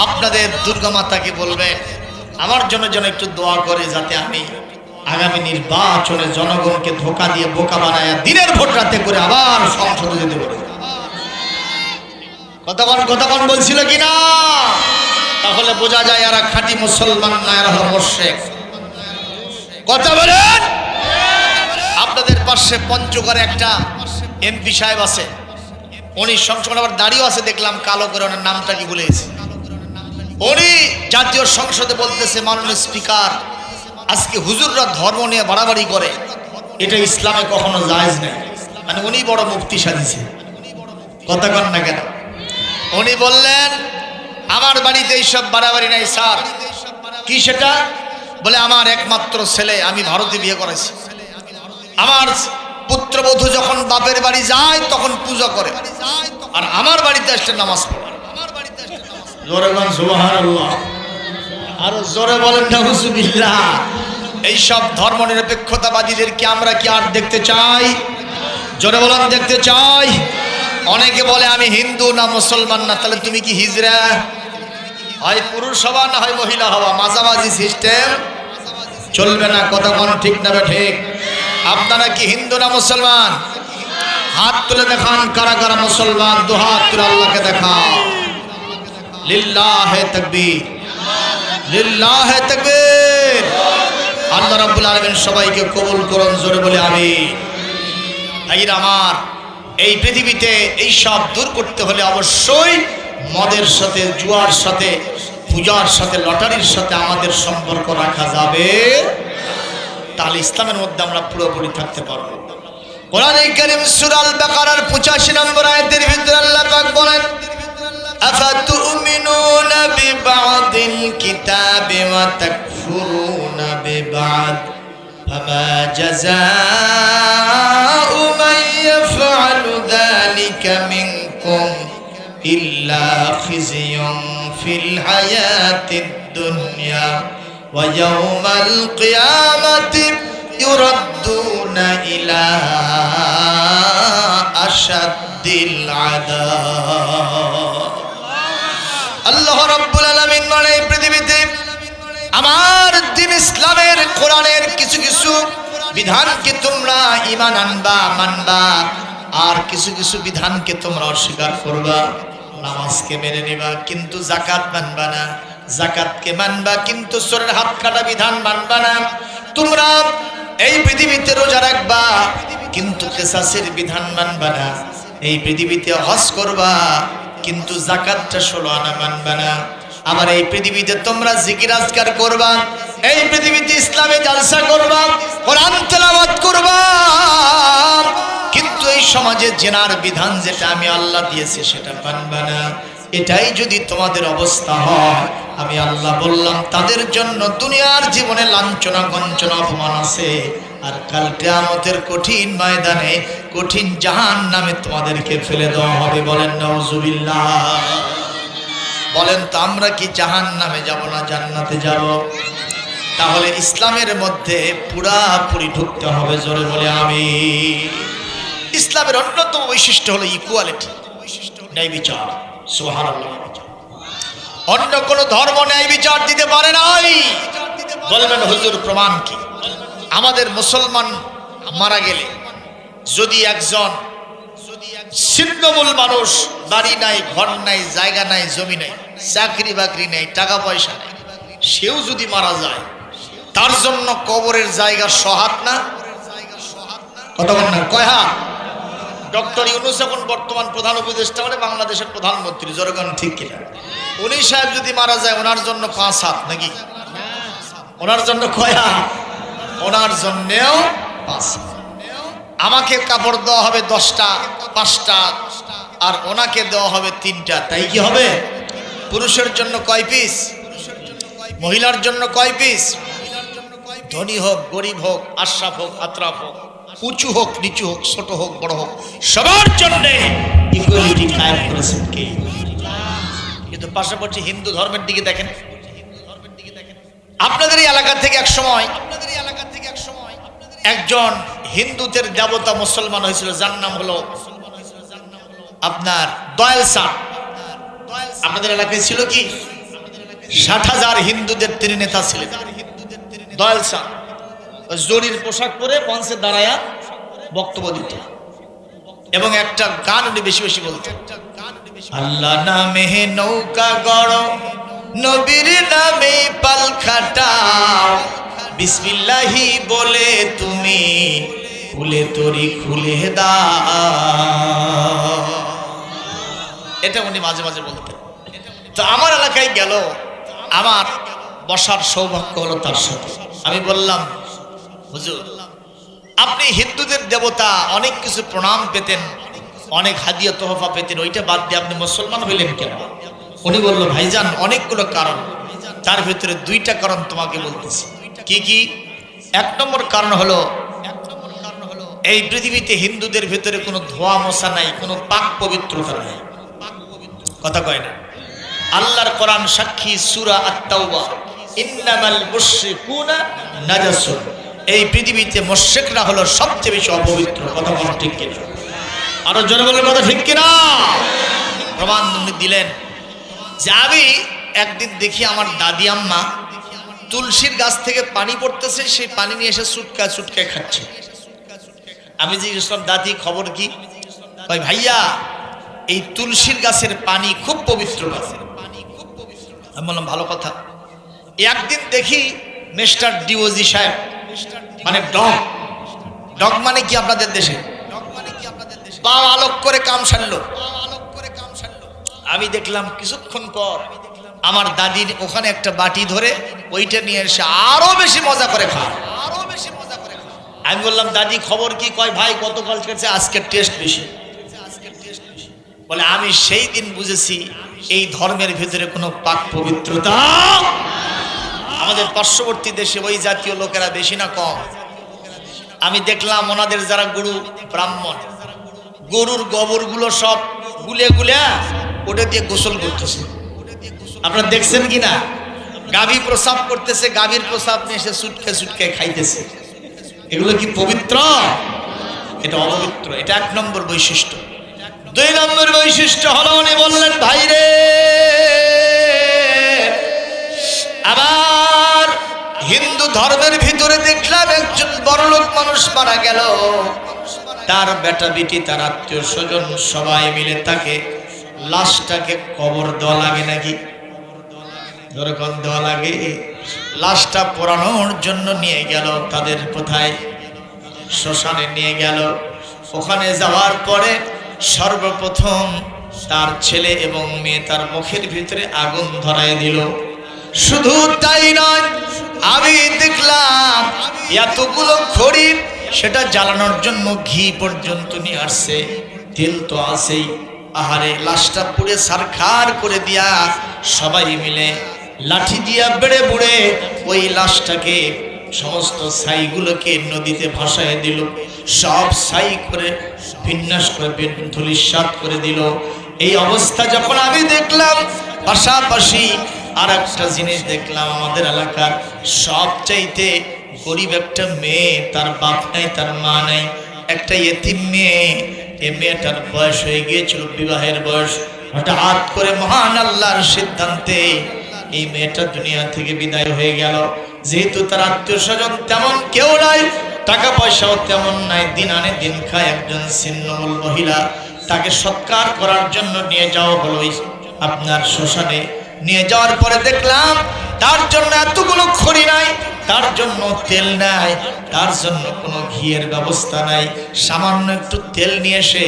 আপনাদের দুর্গা মাতাকে বলবেন আমার জন্য যেন একটু দোয়া করে, যাতে আমি আগামী নির্বাচনে জনগণকে ধোকা দিয়ে বোকা বানায় দিনের ভোট রাতে করে আবার সংসদে যেতে পারে। কতক্ষণ বলছিল কিনা? তাহলে বোঝা যায় এরা খাঁটি মুসলমান না, এরা হলো মুশরিক। কথা বলেন। আপনাদের পাশে পঞ্চগড়ে একটা এমপি সাহেব আছে, উনি সংসদ, আবার দাড়িও আছে দেখলাম কালো করে, ওনার নামটা কি ভুলে গেছি। উনি জাতীয় সংসদে বলতেছে, মাননীয় স্পিকার, আজকে হুজুররা ধর্ম নিয়ে বাড়াবাড়ি করে, এটা ইসলামে কখনো জায়েজ নেই। মানে উনি বড় মুফতি সাজিছে। কথা কন না কেন? উনি বললেন আমার বাড়িতে এইসব বাড়াবাড়ি নাই স্যার। কি সেটা? বলে আমার একমাত্র ছেলে, আমি ভারতে বিয়ে করেছি, আমার পুত্রবধূ যখন বাপের বাড়ি যায় তখন পূজা করে, আর আমার বাড়িতে আসলে নামাজ পড়ে। জোরে বলেন সুবহানাল্লাহ, আর জোরে বলেন নাউজুবিল্লাহ। এইসব ধর্মনিরপেক্ষতাবাদীদেরকে আমরা কি আর দেখতে চাই? জোরে বলেন দেখতে চাই? অনেকে বলে আমি হিন্দু না মুসলমান না, তাহলে তুমি কি হিজড়া? হয় পুরুষ হওয়া না হয় মহিলা হওয়া, মাঝামাঝি সিস্টেম চলবে না। কথা কোন ঠিক না ঠিক? আপনারা কি হিন্দু না মুসলমান? হাত তুলে দেখান কারা কারা মুসলমান, দু হাত তুলে আল্লাহকে দেখাও। লিল্লাহে তাকবীর, লিল্লাহে তাকবীর। আল্লাহ রাব্বুল আলামিন সবাইকে কবুল করুন, জোরে বলে আমিন। ভাইরা আমার, এই পৃথিবীতে এই সব দূর করতে হলে অবশ্যই মদের সাথে, জুয়ার সাথে, পূজার সাথে, লটারির সাথে আমাদের সম্পর্ক রাখা যাবে, তাহলে ইসলামের মধ্যে আমরা পুরোপুরি থাকতে পারবো। কোরআনে কারীম সূরা আল বাকারার 85 নম্বর আয়াতের ভিতরে আল্লাহ পাক বলেন, আফাতুমিনুনা বিবাদিল কিতাবি ওয়া তাকফুরুনা বিবাদ ফামা জাযাউ মান ইয়াফআলু যালিকা মিনকুম ইল্লা খিzyun ফিল হায়াতিদ দুনিয়া ওয়া ইয়াওমাল কিয়ামাতি ইউরাদ্দুনা ইলা আশাদ্দিল আযাব। আল্লাহ রাব্বুল আলামিন মানে পৃথিবীতে আমার দ্বীন ইসলামের কোরআনের কিছু কিছু বিধানকে তোমরা ঈমান আনবা, মানবা, আর কিছু কিছু বিধানকে তোমরা অস্বীকার করবা। নামাজকে মেনে নিবা কিন্তু যাকাত মানবা না, যাকাতকে মানবা কিন্তু চোরের হাত কাটা বিধান মানবা না। তোমরা এই পৃথিবীতে রোজা রাখবা কিন্তু কিসাসের বিধান মানবা না। এই পৃথিবীতে হজ করবা কিন্তু যাকাতটা 16 আনা মানবে না। আবার এই পৃথিবীতে তোমরা জিকির আজকার করবা, এই পৃথিবীতে ইসলামে জালসা করবা, কোরআন তেলাওয়াত করবা, কিন্তু এই সমাজে জেনার বিধান যেটা আমি আল্লাহ দিয়েছি সেটা মানবে না। এটাই যদি তোমাদের অবস্থা হয়, আমি আল্লাহ বললাম তাদের জন্য দুনিয়ার জীবনে লাঞ্ছনা গঞ্জনা অপমান আছে, আর কাল কিয়ামতের কঠিন ময়দানে কঠিন জাহান্নামে তোমাদেরকে ফেলে দেওয়া হবে। বলেন নাউজুবিল্লাহ। বলেন তো আমরা কি জাহান্নামে যাব না জান্নাতে যাব? তাহলে ইসলামের মধ্যে পুরাপুরি ঢুকতে হবে। জোরে বলে আমি। ইসলামের অন্যতম বৈশিষ্ট্য হলো ইকুয়ালিটি, ন্যায় বিচার। সুবহানাল্লাহ। অন্য কোন ধর্ম ন্যায় বিচার দিতে পারে নাই। বলবেন হুজুর প্রমাণ কি? আমাদের মুসলমান মারা গেলে যদি একজন ছিন্নমূল মানুষ, বাড়ি নাই, ঘর নাই, জায়গা নাই, জমি নাই, চাকরি বাকরি নাই, টাকা পয়সা নাই, সেও যদি মারা যায়, তার জন্য কবরের জায়গা সহাত না? কথা বলেন না, কয় হাত? ডক্টর ইউনূস এখন বর্তমান প্রধান উপদেষ্টা, মানে বাংলাদেশের প্রধানমন্ত্রী, জনগণ ঠিক কিনা? উনি সাহেব যদি মারা যায়, ওনার জন্য 5 হাত নাকি? ওনার জন্য কয় হাত? ওনার জন্যেও 5 হাত। আমাকে কাপড় দেওয়া হবে 10টা, 5টা, আর ওনাকে দেওয়া হবে 3টা, তাই কি হবে? পুরুষের জন্য কয় পিস? মহিলার জন্য কয় পিস? ধনী হোক, গরিব হোক, আশরাফ হোক, আতরাফ হোক, উঁচু হোক, নিচু হোক, ছোট হোক, বড় হোক, সবার জন্য ইকুয়ালিটি কায়েম করেছেন কে? কিন্তু পাশাপাশি হিন্দু ধর্মের দিকে দেখেন। আপনাদের এই এলাকা থেকে এক সময় একজন হিন্দুদের দেবতা মুসলমান হয়েছিল, যার নাম হলো আপনার দয়াল চাঁদ। আপনাদের এলাকায় ছিল কি? 60,000 হিন্দুদের তিনি নেতা ছিলেন, দয়াল চাঁদ। জরির পোশাক পরে মঞ্চে দাঁড়ায়া বক্তব্য দিত এবং একটা গান উনি বেশি বেশি বলতেন। আল্লাহ নামে নৌকা গড়, নবীর নামে পাল খাটাও, বিসমিল্লাহি বলে তুমি ফুলে তরি খুলে দাও। এটা উনি মাঝে মাঝে বলতেন। তো আমার এলাকায় গেল, আমার বসার সৌভাগ্য হলো তার সাথে। আমি বললাম, হুজুর আপনি হিন্দুদের দেবতা, অনেক কিছু প্রণাম পেতেন, অনেক হাদিয়া তোহফা পেতেন, ওইটা বাদ দিয়ে আপনি মুসলমান হইলেন কেন? উনি বলল, ভাইজান অনেকগুলো কারণ, তার ভিতরে 2টা কারণ তোমাকে বলতেছি। কি কি? 1 নম্বর কারণ হলো এই পৃথিবীতে হিন্দুদের ভিতরে কোনো ধোয়া মোছা নাই, কোনো পাক পবিত্রতা নাই। কথা কয় না? আল্লাহর কোরআন সাক্ষী, সূরা আত-তাওবা, ইন্নামাল মুশরিকুনা নাজাসুন। এই পৃথিবীতে মুশরিকরা হলো সবচেয়ে বেশি অপবিত্র। কথা বলেন ঠিক কিনা? আরো জোরে বলেন কথা ঠিক কিনা? প্রমাণ দিলেন যে আমি একদিন দেখি আমার দাদি আম্মা তুলসীর গাছ থেকে পানি পড়তেছে, সেই পানি নিয়ে এসে চুটকায় চুটকায় খাচ্ছে। আমি জিজ্ঞেস করলাম, দাদি খবর কি? ভাই ভাইয়া এই তুলসীর গাছের পানি খুব পবিত্র। আমি বললাম ভালো কথা। একদিন দেখি মিস্টার ডিওজি সাহেব, মানে ডগ, ডগ মানে কি আপনাদের দেশে? পা আলোক করে কাম সারলো। আমি দেখলাম কিছুক্ষণ পর আমার দাদির ওখানে একটা বাটি ধরে ওইটা নিয়ে এসে আরো বেশি মজা করে খায়। আমি বললাম, দাদি খবর কি? কয় ভাই গতকাল খেয়েছে, আজকের টেস্ট বেশি। বলে আমি সেই দিন বুঝেছি এই ধর্মের ভিতরে কোনো পাক পবিত্রতা। আমাদের পার্শ্ববর্তী দেশে ওই জাতীয় লোকেরা বেশি না কম? আমি দেখলাম ওনাদের যারা গুরু ব্রাহ্মণ, গরুর গোবরগুলো সব গুলে গুলে ওটা দিয়ে গোসল করতেছে। আপনারা দেখছেন কিনা? গাভী প্রসাব করতেছে, গাভীর প্রসাব নিয়ে এসে সুটকে সুটকে খাইতেছে। এগুলো কি পবিত্র? এটা অপবিত্র। এটা 1 নম্বর বৈশিষ্ট্য। 2 নম্বর বৈশিষ্ট্য হলো উনি বললেন, ভাই রে, আবার হিন্দু ধর্মের ভিতরে দেখলাম একজন বড়লোক মানুষ মারা গেল, তার বেটা বেটি, তার আত্মীয় স্বজন সবাই মিলে তাকে লাশটাকে কবর দেওয়া লাগে নাকি? যখন দেওয়া লাগে, লাশটা পোড়ানোর জন্য নিয়ে গেল তাদের কোথায়? শ্মশানে নিয়ে গেল। ওখানে যাওয়ার পরে সর্বপ্রথম তার ছেলে এবং মেয়ে তার মুখের ভিতরে আগুন ধরায় দিল। শুধু তাই নয়, আমি দেখলাম এতগুলো খড়ি সেটা জ্বালানোর জন্য ঘি পর্যন্ত নিয়ে আসছে, তেল তো আছেই। আহারে, লাশটা পুড়ে ছারখার করে দিয়া সবাই মিলে লাঠি দিয়া বেড়ে বুড়ে ওই লাশটাকে সমস্ত ছাইগুলোকে নদীতে ভাসায় দিল। সব ছাই করে বিন্যাস করে ধূলিসাৎ করে দিল। এই অবস্থা যখন আমি দেখলাম, পাশাপাশি আর একটা জিনিস দেখলাম, আমাদের এলাকার সবচাইতে গরিব একটা মেয়ে, তার বাপ নাই, তার মা নাই, একটা এতিম মেয়ে। এই মেয়েটার বয়স হয়ে গিয়েছিল, বিবাহের বয়স। হঠাৎ করে মহান আল্লাহর সিদ্ধান্তে এই মেয়েটা দুনিয়া থেকে বিদায় হয়ে গেল। যেহেতু তার আত্মীয় স্বজন তেমন কেউ নাই, টাকা পয়সাও তেমন নাই, দিন আনে দিন খায় একজন ছিন্নমূল মহিলা। তাকে সৎকার করার জন্য নিয়ে যাওয়া হলো আপনার শ্মশানে। নিয়ে যাওয়ার পরে দেখলাম তার জন্য এতগুলো খড়ি নাই, তার জন্য তেল নাই, তার জন্য কোনো ঘিয়ের ব্যবস্থা নাই। সামান্য একটু তেল নিয়ে এসে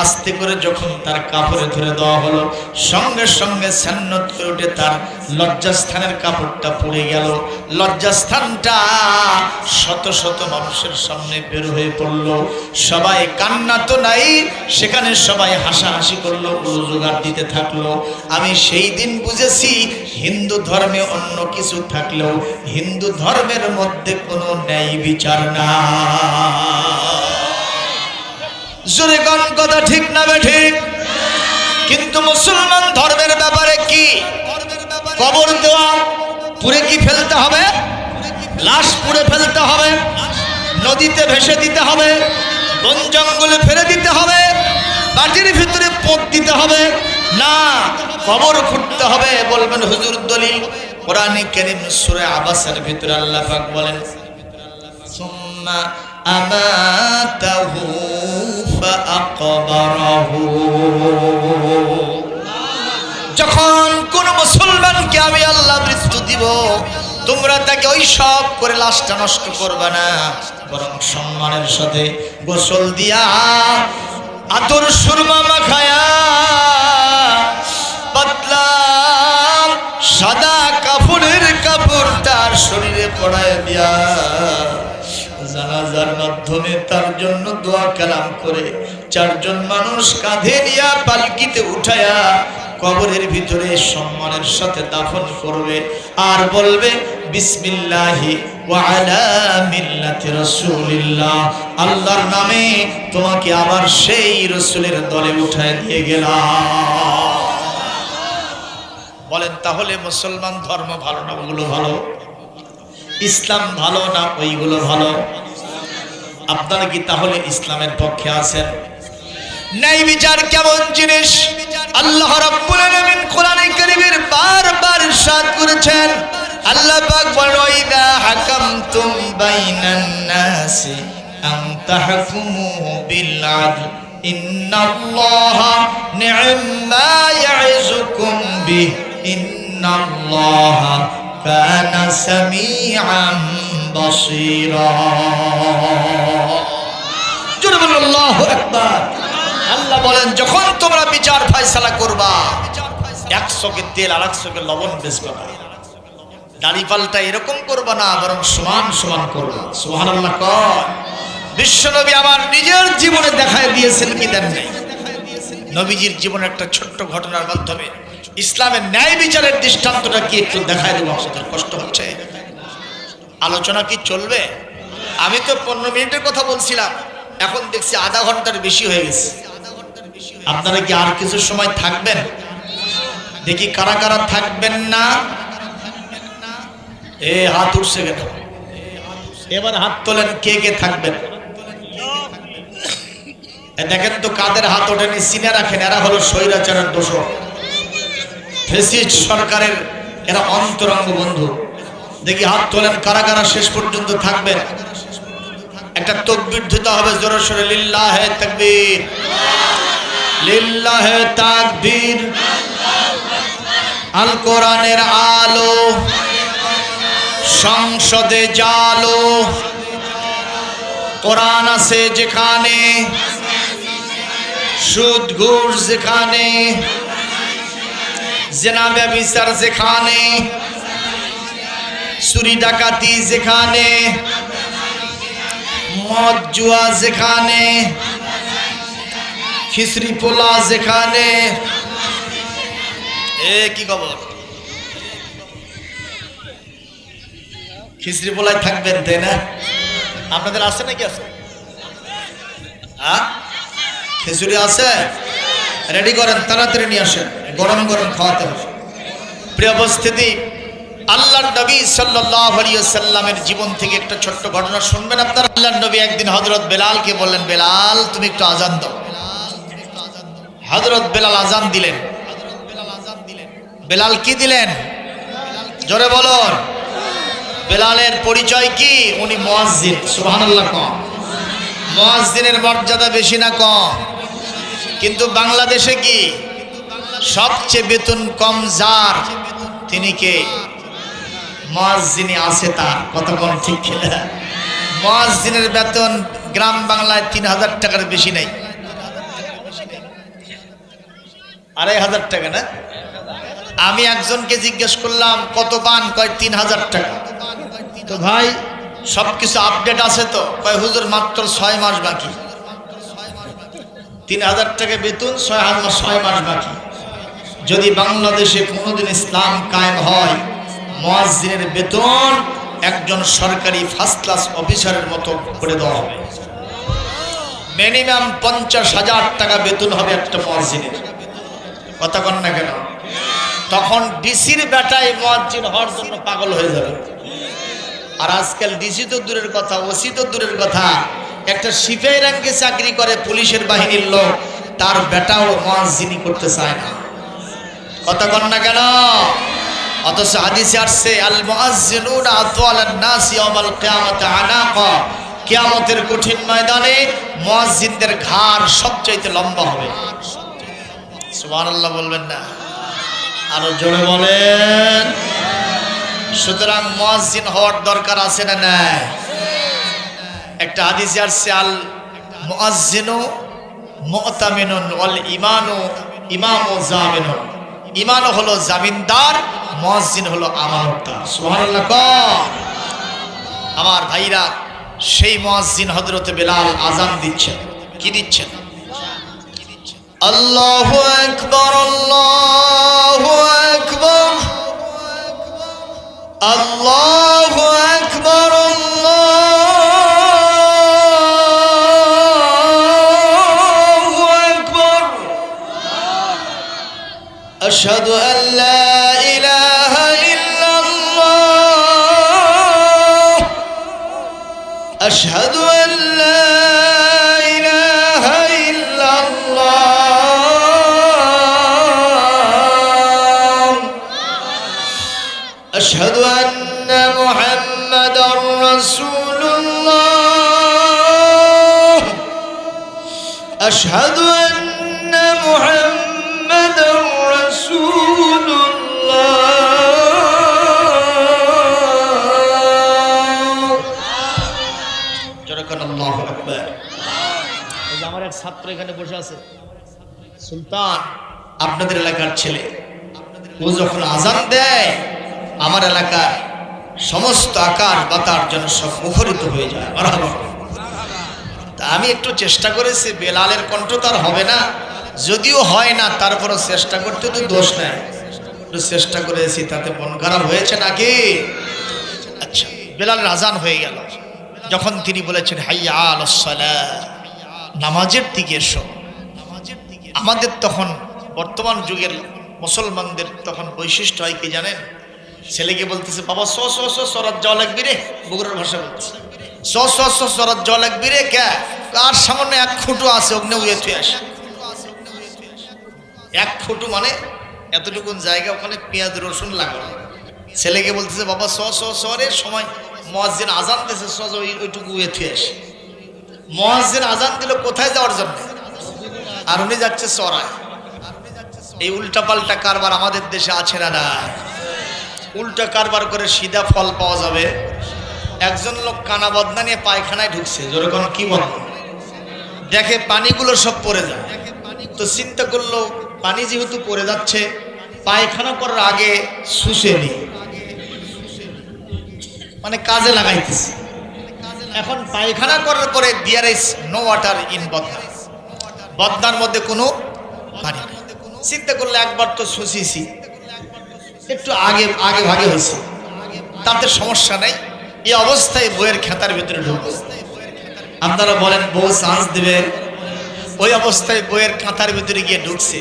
আস্তে করে যখন তার কাপড়ে ধরে দেওয়া হলো, সঙ্গে সঙ্গে সান্নত করে উঠে তার লজ্জাস্থানের কাপড়টা পুড়ে গেল। লজ্জাস্থানটা শত শত মানুষের সামনে বের হয়ে পড়ল। সবাই, কান্না তো নাই সেখানে, সবাই হাসাহাসি করলো, জোগাড় দিতে থাকলো। আমি সেই দিন বুঝেছি, হিন্দু ধর্মে অন্য কিছু থাকলেও হিন্দু ধর্মের মধ্যে কোনো ন্যায় বিচার না। জোরে কোন কথা ঠিক না বেঠিক? কিন্তু মুসলমান ধর্মের ব্যাপারে কি? কবর দেওয়া পুড়ে কি ফেলতে হবে? লাশ পুড়ে ফেলতে হবে? নদীতে ভেসে দিতে হবে? বন জঙ্গলে ফেলে দিতে হবে? বাটির ভিতরে পোঁত দিতে হবে? না, কবর খুঁড়তে হবে। বলবেন হুজুর দলিল? কোরআনে কারীম সূরা আবাসের ভিতরে আল্লাহ পাক বলেন, সুম্মা আমাতাহু ফাআকবারাহু। যখন কোন মুসলমানকে আমি আল্লাহ মৃত্যু দিব, তোমরা তাকে ওই সব করে লাশটা নষ্ট করবে না, বরং সম্মানের সাথে গোসল দিয়া, আতর সুরমা মাখায়া, পাতলা সাদা কাপড়ের কাপড় তার শরীরে পড়ায় দিয়া, জানাজার মাধ্যমে তার জন্য দোয়া কালাম করে চারজন মানুষ কাঁধে নিয়া পালকিতে উঠায়া কবরের ভিতরে সম্মানের সাথে দাফন করবে। আর বলবে, বিসমিল্লাহি ওয়া আলা মিল্লাতি রাসূলিল্লাহ, আল্লাহর নামে তোমাকে আবার সেই রাসূলের দলে উঠায় দিয়ে গেলাম। বলেন, তাহলে মুসলমান ধর্ম ভালো না ওগুলো ভালো? ইসলাম ভালো না ওইগুলো ভালো? আপনারা কি তাহলে ইসলামের পক্ষে আছেন? ন্যায় বিচার কেমন জিনিস আল্লাহ রাব্বুল আলামিন কোরআনে কারীমের বারবার ইরশাদ করেছেন। আল্লাহ পাক বলেন, ওয়াইদা হাকামতুম বাইনান নাসি আন তাহকুমু বিল আদল ইন্নাল্লাহা নি'মা ইয়া'iযুকুম বিহি ইন্নাল্লাহা কানা সামিআন বাসীরা। জোরে বলুন আল্লাহু আকবার। আল্লাহ বলেন, যখন তোমরা বিচার ফয়সালা করবা, 100 কে তেল আর 100 কে লবণ বেচবে না, দাড়ি পাল্টা এরকম করবা না, বরং সমান সমান করবা। সুবহানাল্লাহ। কয় বিশ্বনবী আমার নিজের জীবনে দেখায় দিয়েছেন কি দেন নাই? নবীজির জীবনে একটা ছোট্ট ঘটনার মাধ্যমে ইসলামের ন্যায় বিচারের দৃষ্টান্তটা কি একটু দেখায় দেবো। আপনাদের কষ্ট হচ্ছে? আলোচনা কি চলবে? আমি তো 15 মিনিটের কথা বলছিলাম, এখন দেখছি আধা ঘন্টার বেশি হয়ে গেছে। আপনারা কি আর কিছু সময় থাকবেন? দেখি কারা কারা থাকবেন না। হাত উঠছে কেন? এবার হাত তোলেন, কে কে থাকবেন? দেখেন তো কাদের হাত ওঠেনি, চিনে রাখেন। এরা হলো স্বৈরাচারের দোষর, ফ্যাসিস্ট সরকারের এরা অন্তরঙ্গ বন্ধু। দেখি হাত তোলেন কারা কারা শেষ পর্যন্ত থাকবেন। একটা তাকবীর দিতে হবে জোরে সোরে, লিল্লাহে তাকবীর, লিল্লাহে তাকবীর। আল কোরআনের আলো সংসদে জালো, কোরআন আছে যেখানে সুদ ঘুষ যেখানে, জেনা ব্যভিচার যেখানে, চুরি ডাকাতি যেখানে, মদ জুয়া যেখানে, খিচড়ি পোলা যেখানে। কি খবর? খিচড়ি পোলায় থাকবেন তাই না? আপনাদের আছে নাকি? আছে? খিচুড়ি আছে, রেডি করেন, তাড়াতাড়ি নিয়ে আসেন, গরম গরম খাওয়াতে হবে। প্রিয় উপস্থিতি, আল্লাহর নবী সাল্লাল্লাহু আলাইহি ওয়াসাল্লামের জীবন থেকে একটা ছোট্ট ঘটনা শুনবেন আপনারা। আল্লাহর নবী একদিন হযরত বেলালকে বললেন, বেলাল তুমি একটু আজান দাও। হযরত বেলাল আজান দিলেন। বেলাল কি দিলেন? জোরে বলুন। বেলালের পরিচয় কি? উনি মুয়াজ্জিন। সুবহানাল্লাহ। কম মুয়াজ্জিনের মর্যাদা বেশি না কম? কিন্তু বাংলাদেশে কি সবচেয়ে বেতন কম যার, তিনি কে? মুয়াজ্জিনই আছে তার। কত কম ঠিক কিনা? মুয়াজ্জিনের বেতন গ্রাম বাংলায় 3000 টাকার বেশি নাই। 2500 টাকা না? আমি একজনকে জিজ্ঞেস করলাম কত পান, কয় 3000 টাকা। তো ভাই সবকিছু আপডেট আছে তো? কয় হুজুর মাত্র 6 মাস বাকি। 3000 টাকা বেতন, 6 মাস বাকি। যদি বাংলাদেশে কোনোদিন ইসলাম কায়েম হয়, মুয়াজ্জিনের বেতন একজন সরকারি ফার্স্ট ক্লাস অফিসারের মতো করে দেওয়া হবে। মিনিমাম 50,000 টাকা বেতন হবে একটা মুয়াজ্জিনের। কথা কন না কেন? তখন ডিসির বেটায় মুয়াজ্জিন হওয়ার জন্য পাগল হয়ে যাবে। আর আজকাল ডিসি তো দূরের কথা, ওসি তো দূরের কথা, একটা সিপাহী র্যাঙ্কে চাকরি করে পুলিশের বাহিনীর লোক, তার বেটাও মুয়াজ্জিনি করতে চায় না। কথা কন না কেন? অথচ হাদিসে আসছে আল মুয়াজ্জিনুনা আতওয়ালান নাস ইয়াউমাল কিয়ামাতি আনাকা, কিয়ামতের কঠিন ময়দানে মুয়াজ্জিনদের ঘাড় সবচেয়ে লম্বা হবে। সুবহানাল্লাহ বলবেন না? আরো জোরে বলেন। সুতরাং মুয়াজ্জিন হওয়ার দরকার আছে না নাই? একটা হাদিসে আসছে আল মুয়াজ্জিনু মুতামিনুন ওয়াল ইমানু ইমামু জামিনুন। ইমান হলো জামিনদার, মুয়াজ্জিন হলো আমানতদার। সুবহানাল্লাহ। আমার ভাইরা, সেই মুয়াজ্জিন হযরত বেলাল আযান দিচ্ছেন। কি দিচ্ছেন? আল্লাহু আকবার, আল্লাহু আকবার, আল্লাহু আকবার, আল্লাহু আকবার। আশহাদু আন লা ইলাহা ইল্লাল্লাহ, আশহাদু আন লা ইলাহা ইল্লাল্লাহ, আশহাদু আন্না মুহাম্মাদার রাসূলুল্লাহ, আশহাদু আন্না মুহাম্মাদার রাসূলুল্লাহ। জোরে আল্লাহু আকবার। এই যে আমার এক ছাত্র এখানে বসে আছে, সুলতান, আপনাদের এলাকার ছেলে। ও যখন আযান দেয়, আমার এলাকার সমস্ত আকাশ বাতাস যেন সব মুখরিত হয়ে যায়। মারহাবা। তা আমি একটু চেষ্টা করেছি, বেলালের কণ্ঠ তার হবে না, যদিও হয় না তারপরও চেষ্টা করতে তো দোষ নাই। একটু চেষ্টা করেছি, তাতে মন খারাপ হয়েছে নাকি? আচ্ছা, বেলালের আযান হয়ে গেল। যখন তিনি বলেছেন হাইয়া আলাস সালাহ, নামাজের দিকে এসো। আমাদের তখন বর্তমান যুগের মুসলমানদের তখন বৈশিষ্ট্য হয় কি জানেন? ছেলেকে বলতেছে, বাবা সরাত যাওয়া লাগবি রে, বগুড়ার ভাষা বলতেছে, সরাত যাওয়া লাগবি রে। কে? কার সামনে 1 ফুটো আছে, অগ্নে উয়ে থুয়ে আসে। 1 ফুটো মানে এতটুকুন জায়গা, ওখানে পেঁয়াজ রসুন লাগানো। ছেলেকে বলতেছে, বাবা সরে সময় মুয়াজ্জিন আযান দিয়েছে, ওইটুকু উয়ে থুয়ে আসে। মুয়াজ্জিন আযান দিল কোথায় যাওয়ার জন্য, আর উনি যাচ্ছে চড়ায়। এই উল্টা পাল্টা কারবার আমাদের দেশে আছে না? না। উল্টা কারবার করে সিধা ফল পাওয়া যাবে। একজন লোক কানা বদনা নিয়ে পায়খানায় ঢুকছে, যেরকম কি বল, দেখে পানিগুলো সব পড়ে যায়। তো চিন্তা করলো পানি যেহেতু পড়ে যাচ্ছে, পায়খানা করার আগে শুষে নি, মানে কাজে লাগাইতেছে। এখন পায়খানা করার পরে there is no water in বদনা, বদনার মধ্যে কোনো পানি নেই। চিন্তা করলে একবার তো শুষিয়েছি, একটু আগে আগে ভাগে হয়েছে, তাতে সমস্যা নেই। এই অবস্থায় বইয়ের খেতার ভিতরে ঢুকবো। আপনারা বলেন বউ চান্স দেবে, ওই অবস্থায় বইয়ের কাঁথার ভিতরে গিয়ে ঢুকছে।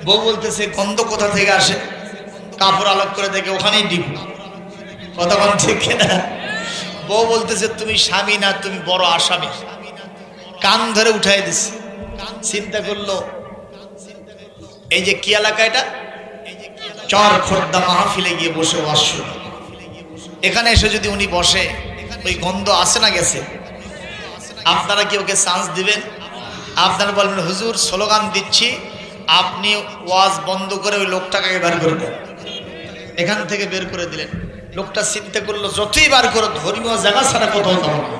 বউ বলতেছে গন্ধ কোথা থেকে আসে, কাপড় আলোক করে দেখে ওখানেই ডিপ। কথা বল ঠিক না? বউ বলতেছে তুমি স্বামী না, তুমি বড় আসামি। কান ধরে উঠাই দিছে। চিন্তা করলো এই যে কি এলাকা, এটা চর খোর্দা মাহফিলে গিয়ে বসে বসে, এখানে এসে যদি উনি বসে, ওই গন্ধ আসে না গেছে? আপনারা কি ওকে চান্স দিবেন? আপনারা বলবেন হুজুর স্লোগান দিচ্ছি, আপনি ওয়াজ বন্ধ করে ওই লোকটাকে বের করে দেন। এখান থেকে বের করে দিলেন। লোকটা চিন্তা করলো যতই বার করো ধর্মীয় জায়গা ছাড়া কোথাও যাবো না।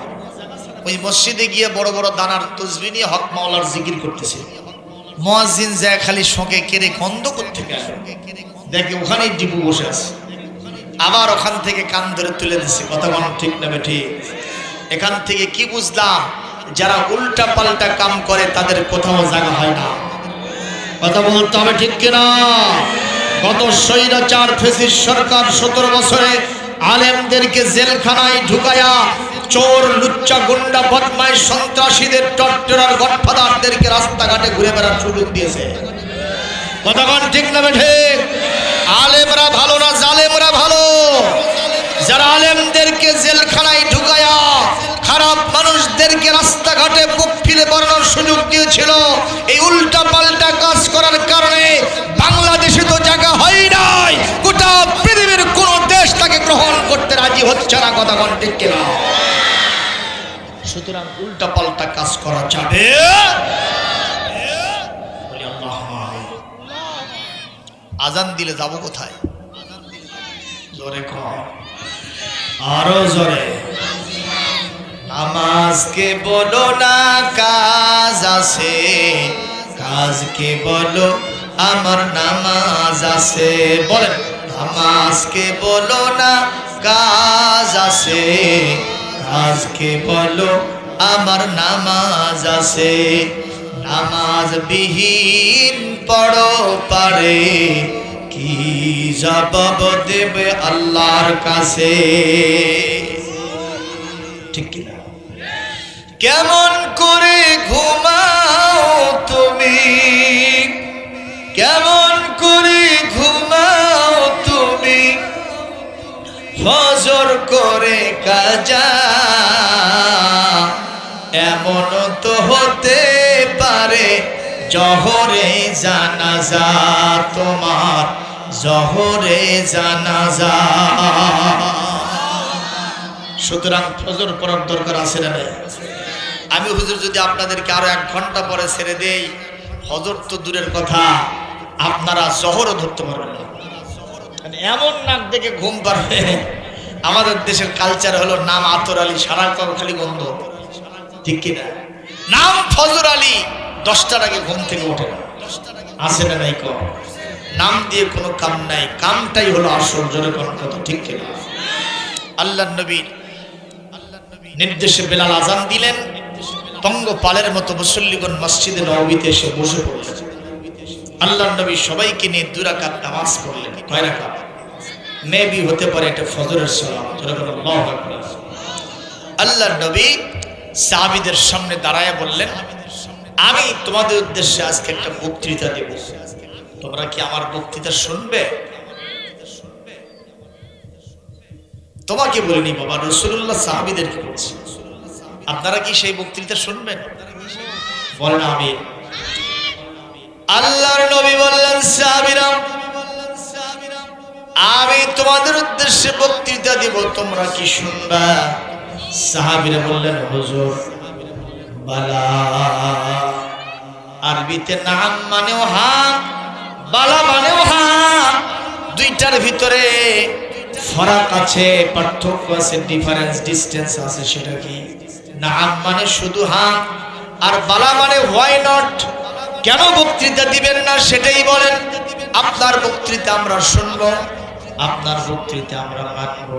ওই মসজিদে গিয়ে বড় বড় দানার তসবিহ নিয়ে হক মাওলার জিকির করতেছে। মুয়াজ্জিন যায় খালি শোকে কেড়ে গন্ধ করতে গেল, দেখে ওখানেই ডিপু বসে আছে। আবার ওখান থেকে কান ধরে তুলে দিচ্ছে। কথা বল ঠিক না ঠিক? এখান থেকে কি বুঝলাম? যারা উল্টা পাল্টা কাম করে তাদের কোথাও জায়গা হয় না। কথা বলতে হবে ঠিক কিনা? গত স্বৈরাচার ফ্যাসিস্ট সরকার 17 বছরে আলেমদেরকে জেলখানায় ঢুকায়া চোর লুচ্চা গুন্ডা বদমাইশ সন্ত্রাসীদের টর্চারার গডফাদারদেরকে রাস্তাঘাটে ঘুরে বেড়ার সুযোগ দিয়েছে। কথা বল ঠিক না ঠিক? আলেমরা ভালো না জালেমরা ভালো? যারা আলেমদেরকে জেলখানায় ঢুকায়া খারাপ মানুষদেরকে রাস্তাঘাটে বুক ফিরে বেড়ানোর সুযোগ দিয়েছিল, এই উল্টা পাল্টা কাজ করার কারণে বাংলাদেশে তো জায়গা হয় নাই, গোটা পৃথিবীর কোন দেশ তাকে গ্রহণ করতে রাজি হচ্ছে না। কথা বল ঠিক কিনা? সুতরাং উল্টা পাল্টা কাজ করা যাবে। আজান দিলে যাব কোথায়? জোরে কর, আরো জোরে। নামাজকে বলো না কাজ আছে, কাজকে বলো আমার নামাজ আছে। বলেন নামাজকে বলো না কাজ আছে, কাজকে বলো আমার নামাজ আছে। নামাজ বিহীন পড়ো পারে, কি জবাব দেবে আল্লাহর কাছে? ঠিক কিনা? কেমন করে ঘুমাও তুমি, কেমন করে ঘুমাও তুমি, ফজর করে কাজা। এমন তো হতে পারে জহরে জানাজা তোমার, জহরে জানাজা। সুতরাং ফজর পড়ার দরকার আছে না? আমি হুজুর যদি আপনাদেরকে আরো 1 ঘন্টা পরে ছেড়ে দেই, ফজর তো দূরের কথা, আপনারা জহরও ধরতে পারবেন না। এমন নাক দেখে ঘুম পারবে। আমাদের দেশের কালচার হলো নাম আতর আলী, সারা খালি গন্ধ। ঠিক কিনা? নাম ফজর আলী, 10টার আগে ঘুম থেকে ওঠে না। আছে না নাই? কম নাম দিয়ে কোনো কাম নাই, কামটাই হলো আসল। জোরে কোনো কথা ঠিক কিনা? আল্লাহ নবীর নির্দেশে বেলাল আজান দিলেন। পঙ্গপালের মতো মুসল্লিগণ মসজিদে নববীতে এসে বসে পড়লেন। আল্লাহ নবী সবাইকে নিয়ে 2 রাকাত নামাজ পড়লেন। কয় রাকাত? মেবি হতে পারে এটা ফজরের সালাত। আল্লাহু আকবার। আল্লাহ নবী সাহাবীদের সামনে দাঁড়ায় বললেন, আমি তোমাদের উদ্দেশ্যে আজকে একটা বক্তৃতা দেব, তোমরা কি আমার বক্তৃতা শুনবে? তোমাকে বলিনি বাবা, রাসূলুল্লাহ সাহাবীদেরকে বলছে, আপনারা কি সেই বক্তৃতা শুনবেন? বলেন আমিন। আল্লাহর নবী বললেন, সাহাবীরা আমি তোমাদের উদ্দেশ্যে বক্তৃতা দিব, তোমরা কি শুনবা? সাহাবীরা বললেন, হুজুর বালা। আরবিতে নাম মানেও হ্যাঁ, বালা মানেও হ্যাঁ। দুইটার ভিতরে ফারাক আছে, পার্থক্য আছে, ডিফারেন্স, ডিসটেন্স আছে। সেটা কি? নাম মানে শুধু হ্যাঁ, আর বালা মানে হোয়াই নট। কেন বক্তৃতা দিবেন না সেটাই বলেন। আপনার বক্তৃতা আমরা শুনব, আপনার বক্তৃতা আমরা মানব।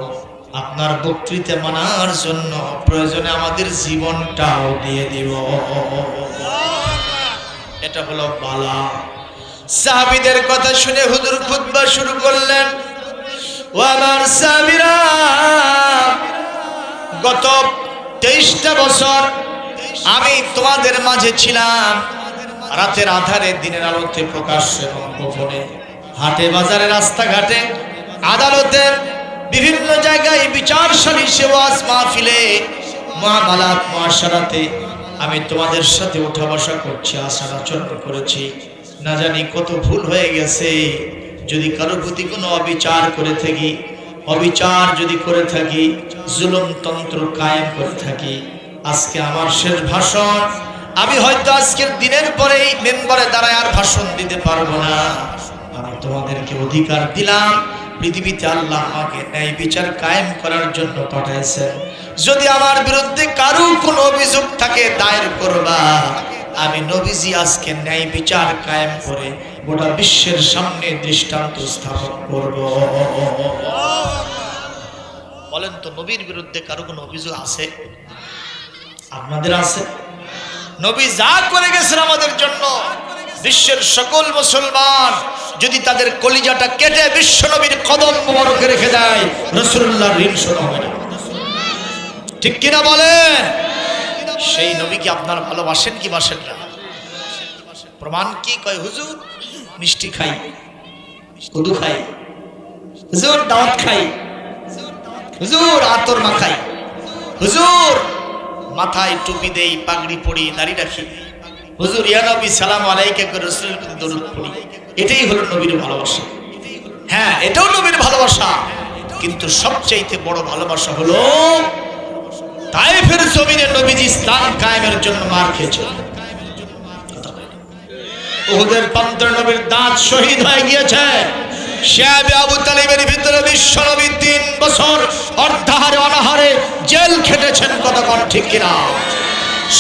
আপনার বক্তৃতা মানার জন্য প্রয়োজনে আমাদের জীবনটাও দিয়ে দিব। এটা হলো বালা। সাহাবীদের কথা শুনে হুজুর খুতবা শুরু করলেন। ও আমার সাহাবীরা, গত 23টা বছর আমি তোমাদের মাঝে ছিলাম। রাতের আধারে দিনের আলোতে প্রকাশ্যে এবং গোপনে, হাটে বাজারে রাস্তাঘাটে আদালতে বিভিন্ন জায়গায় বিচার সালিশে ওয়াজ মাহফিলে মুআমালাত মুআশারাতে আমি তোমাদের সাথে উঠা বসা করছি, আচার আচরণ করেছি। না জানি কত ভুল হয়ে গেছে। যদি কারোর প্রতি কোনো অবিচার করে থাকি, অবিচার যদি করে থাকি, জুলুম তন্ত্র কায়েম করে থাকি, আজকে আমার শেষ ভাষণ। আমি হয়তো আজকের দিনের পরেই মেম্বারে দাঁড়ায় আর ভাষণ দিতে পারবো না। আমি তোমাদেরকে অধিকার দিলাম, পৃথিবীতে আল্লাহ আমাকে ন্যায় বিচার কায়েম করার জন্য পাঠাইছেন। যদি আমার বিরুদ্ধে কারো কোনো অভিযোগ থাকে দায়ের করবা। আমি নবীজি আজকে ন্যায় বিচার কায়েম করে গোটা বিশ্বের সামনে দৃষ্টান্ত স্থাপন করব। বলেন তো, নবীর বিরুদ্ধে কারো কোনো অভিযোগ আছে? আপনাদের আছে? নবী যা করে গেছেন আমাদের জন্য, বিশ্বের সকল মুসলমান যদি তাদের কলিজাটা কেটে বিশ্ব নবীর কদম মোবারকে রেখে দেয়, রাসূলুল্লাহর ঋণ শোধ হবে না। ঠিক কিনা বলেন? সেই নবীকে আপনারা ভালোবাসেন কি বাসেন না? প্রমাণ কি? কয় হুজুর মিষ্টি খাই, কদু খাই, হুজুর দাওয়াত খাই, হুজুর আতর মাখাই, হুজুর মাথায় টুপি দেই, পাগড়ি পরি, দাড়ি রাখি, হুজুর ইয়া নবী সালাম আলাইকা করে রাসূলের প্রতি দরুদ পড়ি। এটাই হলো নবীর ভালোবাসা। হ্যাঁ, এটাও নবীর ভালোবাসা, কিন্তু সবচাইতে বড় ভালোবাসা হলো তায়েফের জমিনে নবীজি ইসলাম কায়েমের জন্য মার খেয়েছেন। উহুদের প্রান্তরে নবীর দাঁত শহীদ হয়ে গিয়েছে। শাবে আবু তালিবের ভিতরে বিশ্ব নবী 3 বছর অর্ধাহারে অনাহারে জেল খেটেছেন। কতক্ষণ ঠিক কিনা?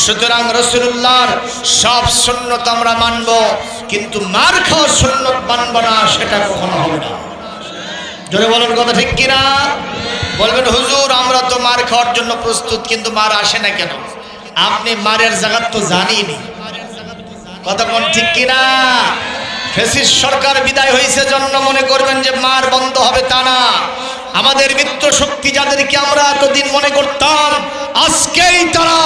সুতরাং রাসূলুল্লাহর সব সুন্নত আমরা মানব, কিন্তু মার খাওয়ার সুন্নত মানব না, সেটা কখনো হবে না। জোরে বলেন কথা ঠিক কিনা? বলবেন হুজুর আমরা তো মার খাওয়ার জন্য প্রস্তুত, কিন্তু মার আসে না কেন? আপনি মারের জায়গা তো জানিনি। কতক্ষণ ঠিক কিনা? ফ্যাসিস্ট সরকার বিদায় হয়েছে জন্য মনে করবেন যে মার বন্ধ হবে, তা না। আমাদের মিত্র শক্তি যাদেরকে আমরা এতদিন মনে করতাম, আজকেই তারা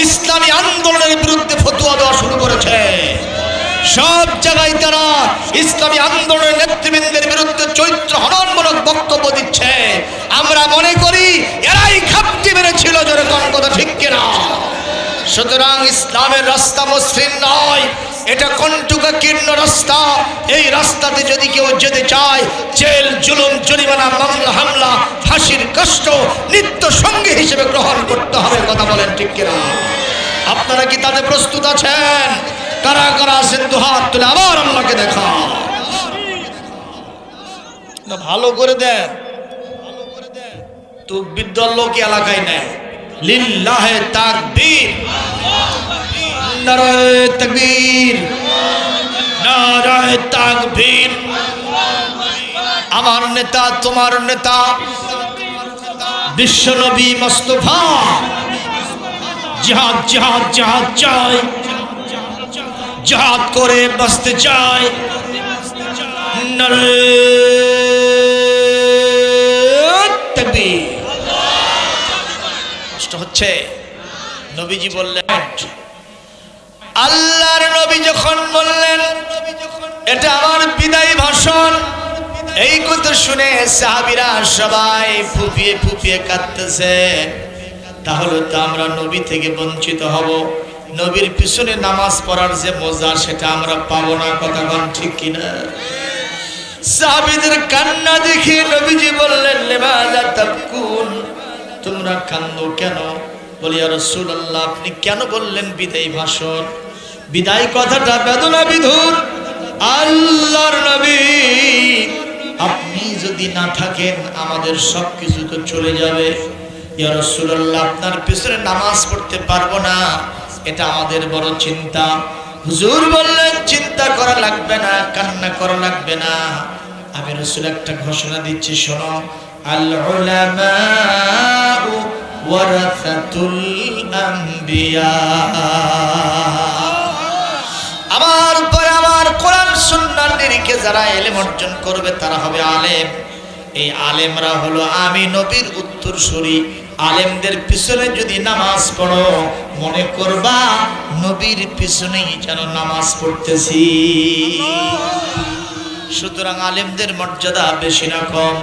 ইসলামী আন্দোলনের বিরুদ্ধে ফতোয়া দেওয়া শুরু করেছে। সব জায়গায় তারা ইসলামী আন্দোলনের নেতৃবৃন্দের বিরুদ্ধে চরিত্র হননমূলক বক্তব্য দিচ্ছে। আমরা মনে করি এরাই খাপটি মেরেছিল। জোরে কোন কথা ঠিক কিনা? সুতরাং ইসলামের রাস্তা মসৃণ নয়, এটা কণ্টকাকীর্ণ রাস্তা। এই রাস্তাতে যদি কেউ যেতে চায়, জেল, জুলুম, জরিমানা, মামলা, হামলা, ফাঁসির কষ্ট নিত্য সঙ্গী হিসেবে গ্রহণ করতে হবে। কথা বলেন ঠিক কিনা? আপনারা কি তাতে প্রস্তুত আছেন? কারা কারা আছেন দুহাত তুলে আবার আল্লাহকে দেখা। না ভালো করে দেন তো বিদ্যাল লোক এলাকায় নেয়। লিল্লাহে তাকবীর, নারায়ে তাকবীর, নারায়ে তাকবীর। আমার নেতা, তোমার নেতা বিশ্বনবী মুস্তাফা জিহাদ জিহাদ জিহাদ চাই, জিহাদ করে বাঁচতে চাই। নারায়ে তাকবীর। কষ্ট হচ্ছে। নবীজি বললেন, আল্লাহর নবী যখন বললেন এটা আমার বিদায় ভাষণ, এই কথা শুনে সাহাবীরা সবাই ফুপিয়ে ফুপিয়ে কাঁদতেছে। তাহলে তো আমরা নবী থেকে বঞ্চিত হব, নবীর পিছনে নামাজ পড়ার যে মজা সেটা আমরা পাবো না। কথা কোন ঠিক কিনা? সাহাবীদের কান্না দেখে নবীজি বললেন, লিমাযা তাবকুন, তোমরা কান্দো কেন? বলি ইয়া রাসূলুল্লাহ আপনি কেন বললেন বিদায় ভাষণ? বিদায় কথাটা বেদনা বিধুর। আল্লাহর নবী আপনি যদি না থাকেন আমাদের সবকিছু তো চলে যাবে। ইয়া রাসূলুল্লাহ আপনার পিছনে নামাজ পড়তে পারবো না, এটা আমাদের বড় চিন্তা। হুজুর বললেন চিন্তা করা লাগবে না, কান্না করা লাগবে না, আমি রাসূল একটা ঘোষণা দিচ্ছি, শোনো, আল উলামাউ ওয়ারাসাতুল আম্বিয়া। আমার পরে আমার কোরআন সুন্নাহর নিরিখে যারা ইলম অর্জন করবে তারা হবে আলেম। এই আলেমরা হলো আমি নবীর উত্তরসূরি। আলেমদের পিছনে যদি নামাজ পড়ো মনে করবা নবীর পিছনেই যেন নামাজ পড়তেছি। সুতরাং আলেমদের মর্যাদা বেশি না কম?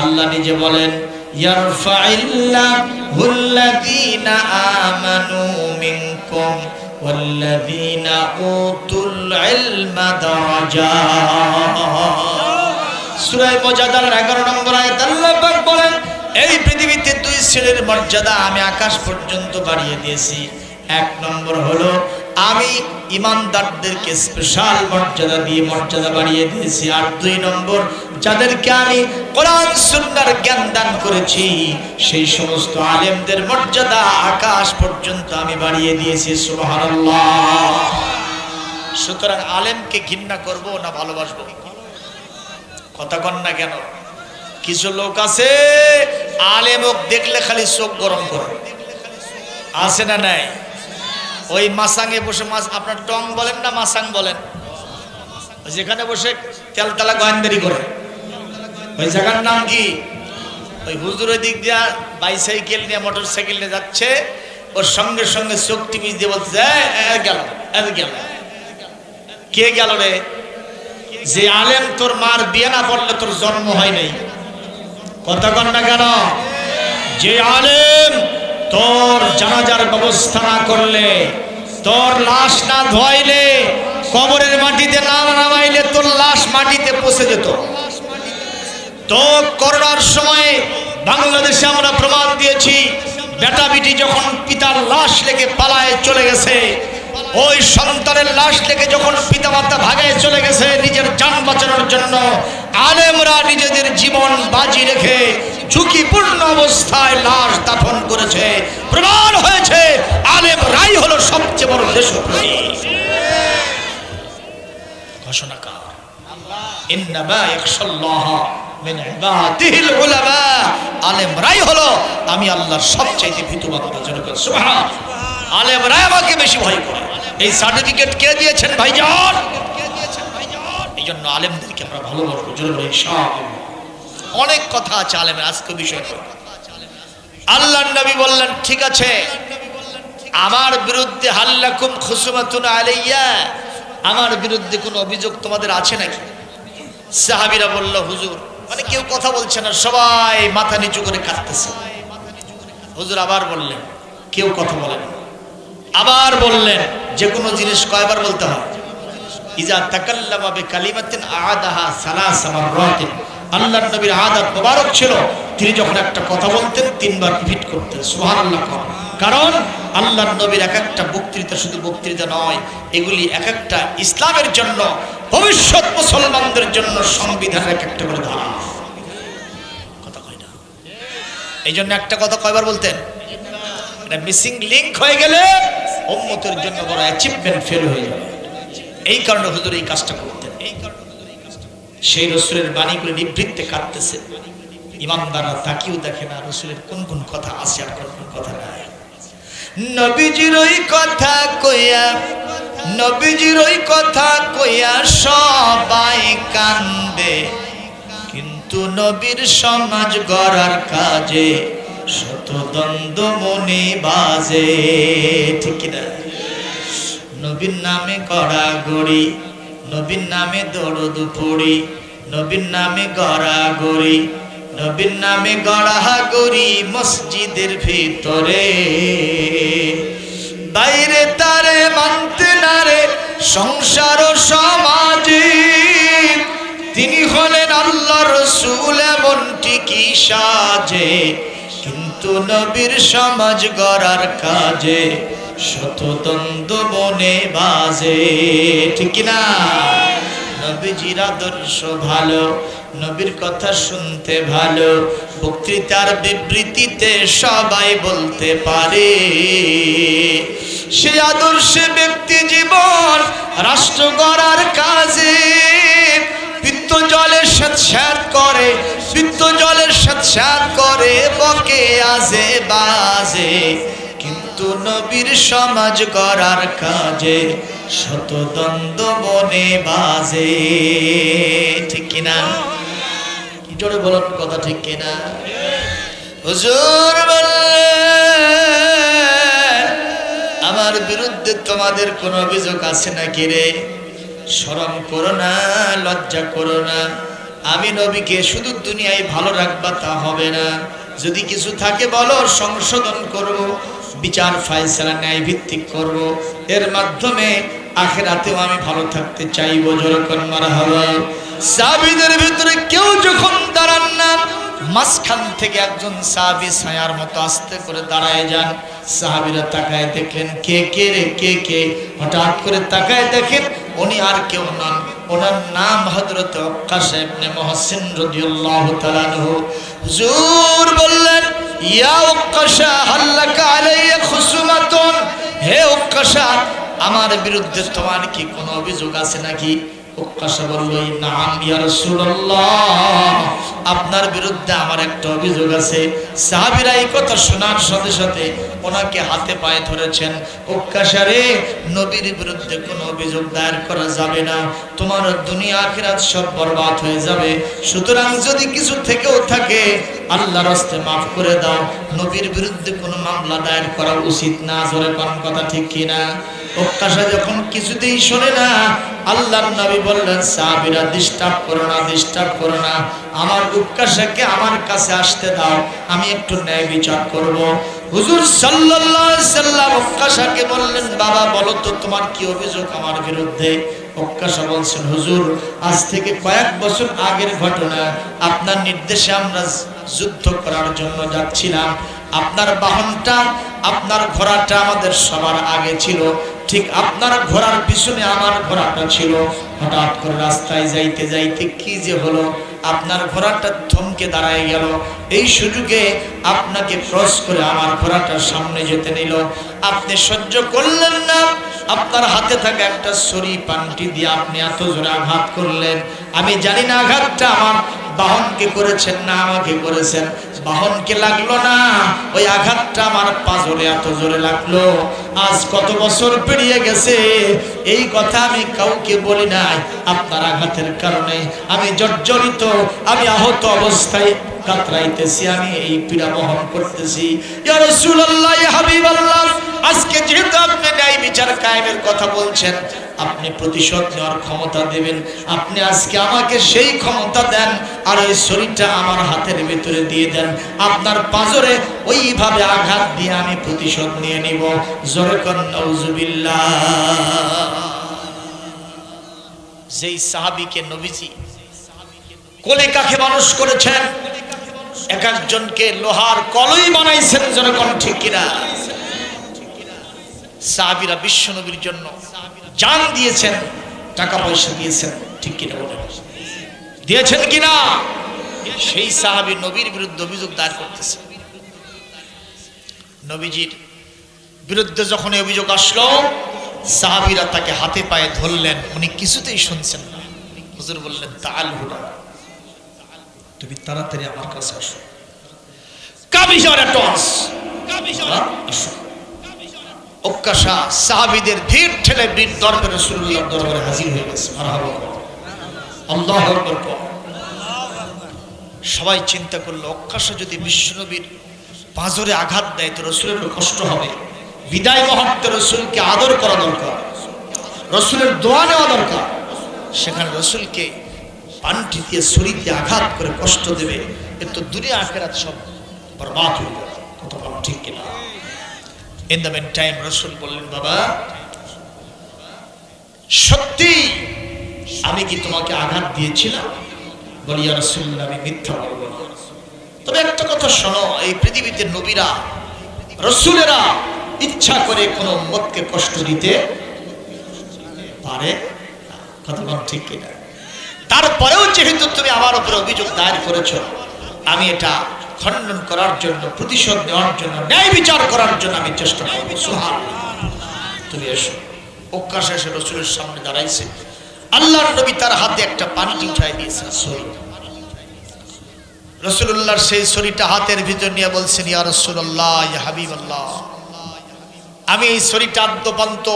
আল্লাহ নিজে বলেন, ইয়ারফাইল্লাহুল্লাযীনা আমানু মিনকুম ওয়াল্লাযীনা উতুল ইলমা দারাজাত। সূরা মুজাদালার 11 নম্বর আয়াত আল্লাহ পাক বলেন, এই পৃথিবীতে দুই শ্রেণীর মর্যাদা আমি আকাশ পর্যন্ত বাড়িয়ে দিয়েছি। এক নম্বর হলো আমি ইমানদারদেরকে স্পেশাল মর্যাদা দিয়ে মর্যাদা বাড়িয়ে দিয়েছি। আর দুই নম্বর যাদেরকে আমি কোরআন সুন্নাহর জ্ঞান দান করেছি সেই সমস্ত আলেমদের মর্যাদা আকাশ পর্যন্ত আমি বাড়িয়ে দিয়েছি। সুবহানাল্লাহ। সুতরাং আলেমকে ঘৃণা করব না ভালোবাসবো? কথা কন না কেন? কিছু লোক আছে আলেমক দেখলে খালি চোখ গরম করে, আছে না নাই? ওই মাসাঙে বসে, মাছ আপনার টং বলেন না মাসাং বলেন, যেখানে বসে তেলতলা গোয়েন্দারি করে, ওই জায়গার নাম কি? ওই হুজুরের দিক দিয়া বাইসাইকেল নিয়ে মোটর সাইকেল নিয়ে যাচ্ছে, ওর সঙ্গে সঙ্গে চোখ টিপি দিয়ে বলছে, গেল গেল। কে গেল রে? যে আলেম তোর মার বিয়ে না পড়লে তোর জন্ম হয় নাই। কথা কন না কেন? যে আলেম তোর জানাজার ব্যবস্থা না করলে, তোর লাশ না ধোয়াইলে, কবরের মাটিতে না নামাইলে তোর লাশ মাটিতে পচে যেত। তো করোনার সময় বাংলাদেশে আমরা প্রমাণ দিয়েছি, বেটা বিটি যখন পিতার লাশ লেগে পালায় চলে গেছে, ওই সন্তানের লাশ লেগে যখন পিতামাতা ভাগায় চলে গেছে নিজের জান বাঁচানোর জন্য, আলেমরা নিজেদের জীবন বাজি রেখে ঝুঁকিপূর্ণ অবস্থায় লাশ দাফন করেছে। প্রমাণ হয়েছে আলেমরাই হলো সবচেয়ে বড় দেশপ্রেমী। ঘোষণাকার ইন্নামা ইয়াখশাল্লাহ মিন ইবাদিহিল উলামা। আলেমরাই হলো আমি আল্লাহর সবচেয়ে ভীতু বান্দা। সুবহানাল্লাহ। আলেমরাই আমাকে বেশি ভয় করে। এই সার্টিফিকেট কে দিয়েছেন ভাইজান? এই জন্য আলেমদেরকে আমরা ভালোবাসবো। ইনশাআল্লাহ। অনেক কথা আছে আলেমের, আজকে বিষয় আল্লাহর নবী বললেন, ঠিক আছে আমার বিরুদ্ধে হাল্লাকুম খুসুমাতুন আলাইয়া, আমার বিরুদ্ধে কোনো অভিযোগ তোমাদের আছে নাকি? সাহাবীরা বলল, হুজুর, মানে কেউ কথা বলছে না, সবাই মাথা নিচু করে কাঁদতেছে। হুজুর আবার বললেন, কেউ কথা বলে না। আবার বললেন, যে কোনো জিনিস কয়বার বলতে হয়? ইজা তাকাল্লামা বিকালিমাতিন আদাহা সালাসা মাররাতিন। আল্লাহর নবীর আদত মোবারক ছিল, তিনি যখন একটা কথা বলতেন তিনবার রিপিট করতেন। সুবহানাল্লাহ। কারণ আল্লাহর নবীর এক একটা বক্তৃতা শুধু বক্তৃতা নয়, এগুলি এক একটা ইসলামের জন্য, ভবিষ্যৎ মুসলমানদের জন্য সংবিধানের এক একটা করে ধারা। কথা কয় না? এই জন্য একটা কথা কয়বার বলতেন? এটা মিসিং লিংক হয়ে গেলে উম্মতের জন্য বড় অ্যাচিভমেন্ট ফেল হয়ে যাবে। এই কারণে হুজুর এই কাজটা করতেন। সেই রাসূলের বাণীগুলো নিবৃত্তে কাটতেছে, ইমানদাররা তাকিয়েও দেখে না রাসূলের কোন কোন কথা আছে আর কোন কোন কথা নাই। নবীজির ওই কথা কইয়া, নবীজির ওই কথা কইয়া সবাই কান্দে, কিন্তু নবীর সমাজ গড়ার কাজে শত দ্বন্দ্ব মনে বাজে। ঠিক না? নবীর নামে গড়াগড়ি, নবীর নামে দরদ পড়ি, নবীর নামে গড়াগড়ি, নবীর নামে গড়াগড়ি মসজিদের ভিতরে, বাইরে তারে মানতে না রে সংসার ও সমাজে। তিনি হলেন আল্লাহ রাসূল এমন ঠিকই সাজে, কিন্তু নবীর সমাজ গড়ার কাজে শত দ্বন্দ্ব মনে বাজে। ঠিক না? নবীজির আদর্শ ভালো, নবীর কথা শুনতে ভালো, বক্তৃতার বিবৃতিতে সবাই বলতে পারে সে আদর্শে ব্যক্তি জীবন রাষ্ট্র গড়ার কাজে পিত্ত জলের স্যাঁত করে, পিত্ত জলের স্যাঁত করে বকে আজে বাজে, কিন্তু নবীর সমাজ গড়ার কাজে শত দ্বন্দ্ব বনে বাজে। ঠিক কিনা? কি জোরে বলুন কথা, ঠিক কিনা? হুজুর বললেন, আমার বিরুদ্ধে তোমাদের কোন অভিযোগ আছে নাকি রে? শরম করো না, লজ্জা করো না। আমি নবীকে শুধু দুনিয়ায় ভালো রাখবা তা হবে না, যদি কিছু থাকে বলো, সংশোধন করব, বিচার ফায়সালা ন্যায় ভিত্তিক করব, এর মাধ্যমে আখিরাতেও আমি ভালো থাকতে চাইবো। যেরকম মারহাবা। সাহাবীদের ভিতরে কেউ যখন দাঁড়ান না, মাঝখান থেকে একজন সাহাবী ছায়ার মতো আস্তে করে দাঁড়ায় যান। সাহাবীরা তাকায় দেখেন কে কে রে, কে কে। হঠাৎ করে তাকায় দেখেন উনি আর কেউ নন, ওনার নাম হযরত ওয়াক্কাশ ইবনে মুহসিন রাদিয়াল্লাহু তাআলা আনহু। হুজুর বললেন, ইয়া ওয়াক্কাশ হাল্লাকা আলাইয়া খুসুমাতুন, হে ওয়াক্কাশ আমার বিরুদ্ধে তোমার কি কোনো অভিযোগ আছে নাকি? ওয়াক্কাশ বলল, নাম ইয়া রাসূলুল্লাহ, আপনার বিরুদ্ধে আমার একটা অভিযোগ আছে। সাহাবীরা এই কথা শোনার সাথে সাথে ওনাকে হাতে পায়ে ধরেছেন। ওয়াক্কাশ রে, নবীর বিরুদ্ধে কোনো অভিযোগ দায়ের করা যাবে না, তোমার দুনিয়া আখিরাত সব বরবাদ হয়ে যাবে। সুতরাং যদি কিছু থেকেও থাকে আল্লাহর রাস্তায় মাফ করে দাও, নবীর বিরুদ্ধে কোনো মামলা দায়ের করা উচিত না। জোরে কোন কথা, ঠিক কিনা? ওয়াক্কাশ যখন কিছুতেই শোনে না, আল্লাহর নবী বললেন, সাহাবীরা ডিস্টার্ব করো না, ডিস্টার্ব করো না, আমার ওয়াক্কাশকে আমার কাছে আসতে দাও, আমি একটু ন্যায় বিচার করব। হুজুর সাল্লাল্লাহু আলাইহি সাল্লাম ওয়াক্কাশকে বললেন, বাবা বলো তো তোমার কি অভিযোগ আমার বিরুদ্ধে? ওয়াক্কাশ বলছেন, হুজুর আজ থেকে কয়েক বছর আগের ঘটনা, আপনার নির্দেশে আমরা যুদ্ধ করার জন্য যাচ্ছিলাম, আপনার বাহনটা, আপনার ঘোড়াটা আমাদের সবার আগে ছিল, ঠিক আপনার ঘোড়ার পিছনে আমার ঘোড়াটা ছিল। হঠাৎ করে রাস্তায় যাইতে যাইতে কি যে হলো, আপনার ঘোড়াটা থমকে দাঁড়ায় গেল। এই সুযোগে আপনাকে ক্রস করে আমার ঘোড়াটার সামনে যেতে নিল, আপনি সহ্য করলেন না, আপনার হাতে থাকা একটা ছুরি পান্টি দিয়ে আপনি এত জোরে আঘাত করলেন। আমি জানি না আঘাতটা আমার বাহনকে করেছেন না আমাকে করেছেন, বাহনকে লাগলো না, ওই আঘাতটা আমার পাজরে এত জোরে লাগলো। আজ কত বছর পেরিয়ে গেছে, এই কথা আমি কাউকে বলি নাই। আপনার আঘাতের কারণে আমি জর্জরিত, আমি আহত অবস্থায় কাতরাইতেছি, আমি এই পীড়া বহন করতেছি। ইয়া রাসূলুল্লাহ, ইয়া হাবিবাল্লাহ, আজকে যেহেতু আপনি ন্যায় বিচার কায়েমের কথা বলছেন, আপনি প্রতিশোধ নেওয়ার ক্ষমতা দেবেন, আপনি আজকে আমাকে সেই ক্ষমতা দেন, আর ওই শরীরটা আমার হাতের ভিতরে দিয়ে দেন, আপনার পাজরে ওইভাবে আঘাত দিয়ে আমি প্রতিশোধ নিয়ে নিব। জোরে কোন নাউজুবিল্লাহ। যেই সাহাবীকে নবীজি কোলে কাখে মানুষ করেছেন, এক একজনকে লোহার কলই বানাইছেন। জোরে কোন ঠিক কিনা? সাহাবীরা বিশ্ব নবীর জন্য জান দিয়েছেন, টাকা পয়সা দিয়েছেন, ঠিক কিনা বলেন? দিয়েছেন কিনা? সেই সাহাবী নবীর বিরুদ্ধে অভিযোগ দায়ের করতেছে। নবীজির বিরুদ্ধে যখন এই অভিযোগ আসলো, সাহাবীরা তাকে হাতে পায়ে ধরলেন, উনি কিছুতেই শুনছেন না। হুজুর বললেন, তাআল হুনা, তুমি তাড়াতাড়ি আমার কাছে আসো। কাবিজার টস, আসো। ওয়াক্কাশ সাহাবীদের ভিড় ঠেলে বীর দরবারে রাসূলুল্লাহর দরবারে হাজির হয়ে গেছে। মারহাবা, আল্লাহু আকবার। সবাই চিন্তা করলো, ওয়াক্কাশ যদি বিশ্বনবীর পাঁজরে আঘাত দেয় তো রাসূলের কষ্ট হবে, বিদায় মুহূর্তে রাসূলকে আদর করা দরকার, রাসূলের দোয়া নেওয়া দরকার। সেখানে রাসূলকে পান্টি দিয়ে ছুরিতে আঘাত করে কষ্ট দেবে, এ তো দুনিয়া আখিরাত সব বরবাদ হয়ে যাবে। কথা বলো ঠিক কিনা? In the meantime, রাসূল বললেন, বাবা সত্যি আমি কি তোমাকে আঘাত দিয়েছিলাম? বলি, ইয়া রাসূলুল্লাহ, আমি মিথ্যা বলবো না, তবে একটা কথা শোনো, এই পৃথিবীতে নবীরা, রাসূলেরা ইচ্ছা করে কোনো উম্মতকে কষ্ট দিতে পারে না। কথা বল ঠিক কিনা? তারপরেও যেহেতু তুমি আমার উপরে অভিযোগ দায়ের করেছো, আমি এটা খণ্ডন করার জন্য, প্রতিশোধ নেওয়ার জন্য, ন্যায় বিচার করার জন্য আমি চেষ্টা করব। সুবহানাল্লাহ। তুমি এসো। ওকাশা এসে রসুলের সামনে দাঁড়াইছে। আল্লাহর নবী তার হাতে একটা পানিটি উঠাই দিয়েছেন, ছড়ি। রাসূলুল্লাহর সেই ছড়িটা হাতের ভিতর নিয়ে বলছেন, ইয়া রাসূলুল্লাহ, ইয়া হাবিবাল্লাহ, আমি এই ছড়িটা আদ্যপান্ত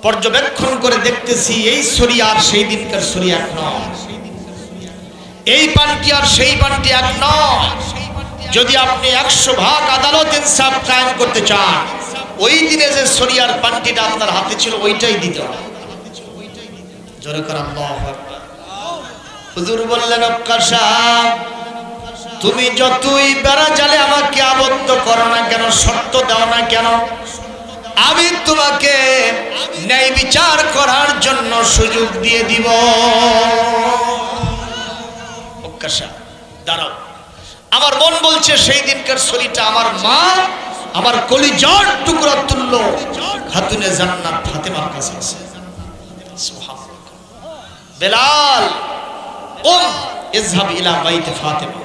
পর্যবেক্ষণ করে দেখতেছি, এই ছড়ি আর সেই দিনকার ছড়ি এক নয়, এই পানটি আর সেই পানটি এক নয়। যদি আপনি 100 ভাগ আদালত ইনসাফ কায়েম করতে চান, ওই দিনে যে ছড়ি আর পানটিটা আপনার হাতে ছিল ওইটাই দিতে হবে। জোরে করে আল্লাহু আকবার। হুজুর বললেন, ওকাশা, তুমি যতই বেড়া জালে আমাকে আবদ্ধ করো না কেন, শর্ত দাও না কেন, আমি তোমাকে ন্যায় বিচার করার জন্য সুযোগ দিয়ে দিব। ওকাশা, দাঁড়াও। আমার মন বলছে সেই দিনকার ছড়িটা আমার মা, আমার কলিজার টুকরা তুল্য খাতুনে জান্নাত ফাতেমার কাছে আছে। সুবহানাল্লাহ। বেলাল, ইযহাব ইলা বাইতে ফাতেমা,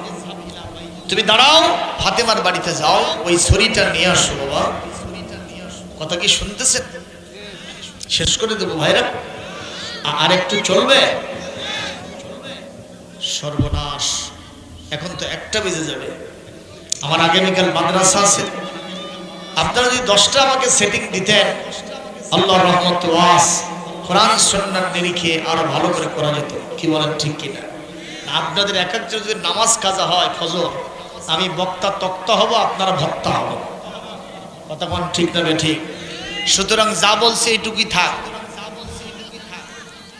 তুমি দাঁড়াও, ফাতেমার বাড়িতে যাও, ওই ছড়িটা নিয়ে আসো। বাবা, কথা কি শুনতেছেন? শেষ করে দেবো ভাইরা, আর একটু চলবে? সর্বনাশ, এখন তো 1টা বেজে যাবে। আমার আগামীকাল মাদ্রাসা আছে। আপনারা যদি 10টা আমাকে সেটিং দিতেন, আল্লাহর রহমত ওয়াজ কোরআন সুন্নাহর নিরিখে আরো ভালো করে করা যেত। কি বলেন, ঠিক কিনা? আপনাদের এক একজন যদি নামাজ কাজা হয় ফজর, আমি বক্তা তক্তা হব, আপনারা ভক্তা হব। কথা কোন ঠিক না ঠিক? সুতরাং যা বলছে এইটুকুই থাক।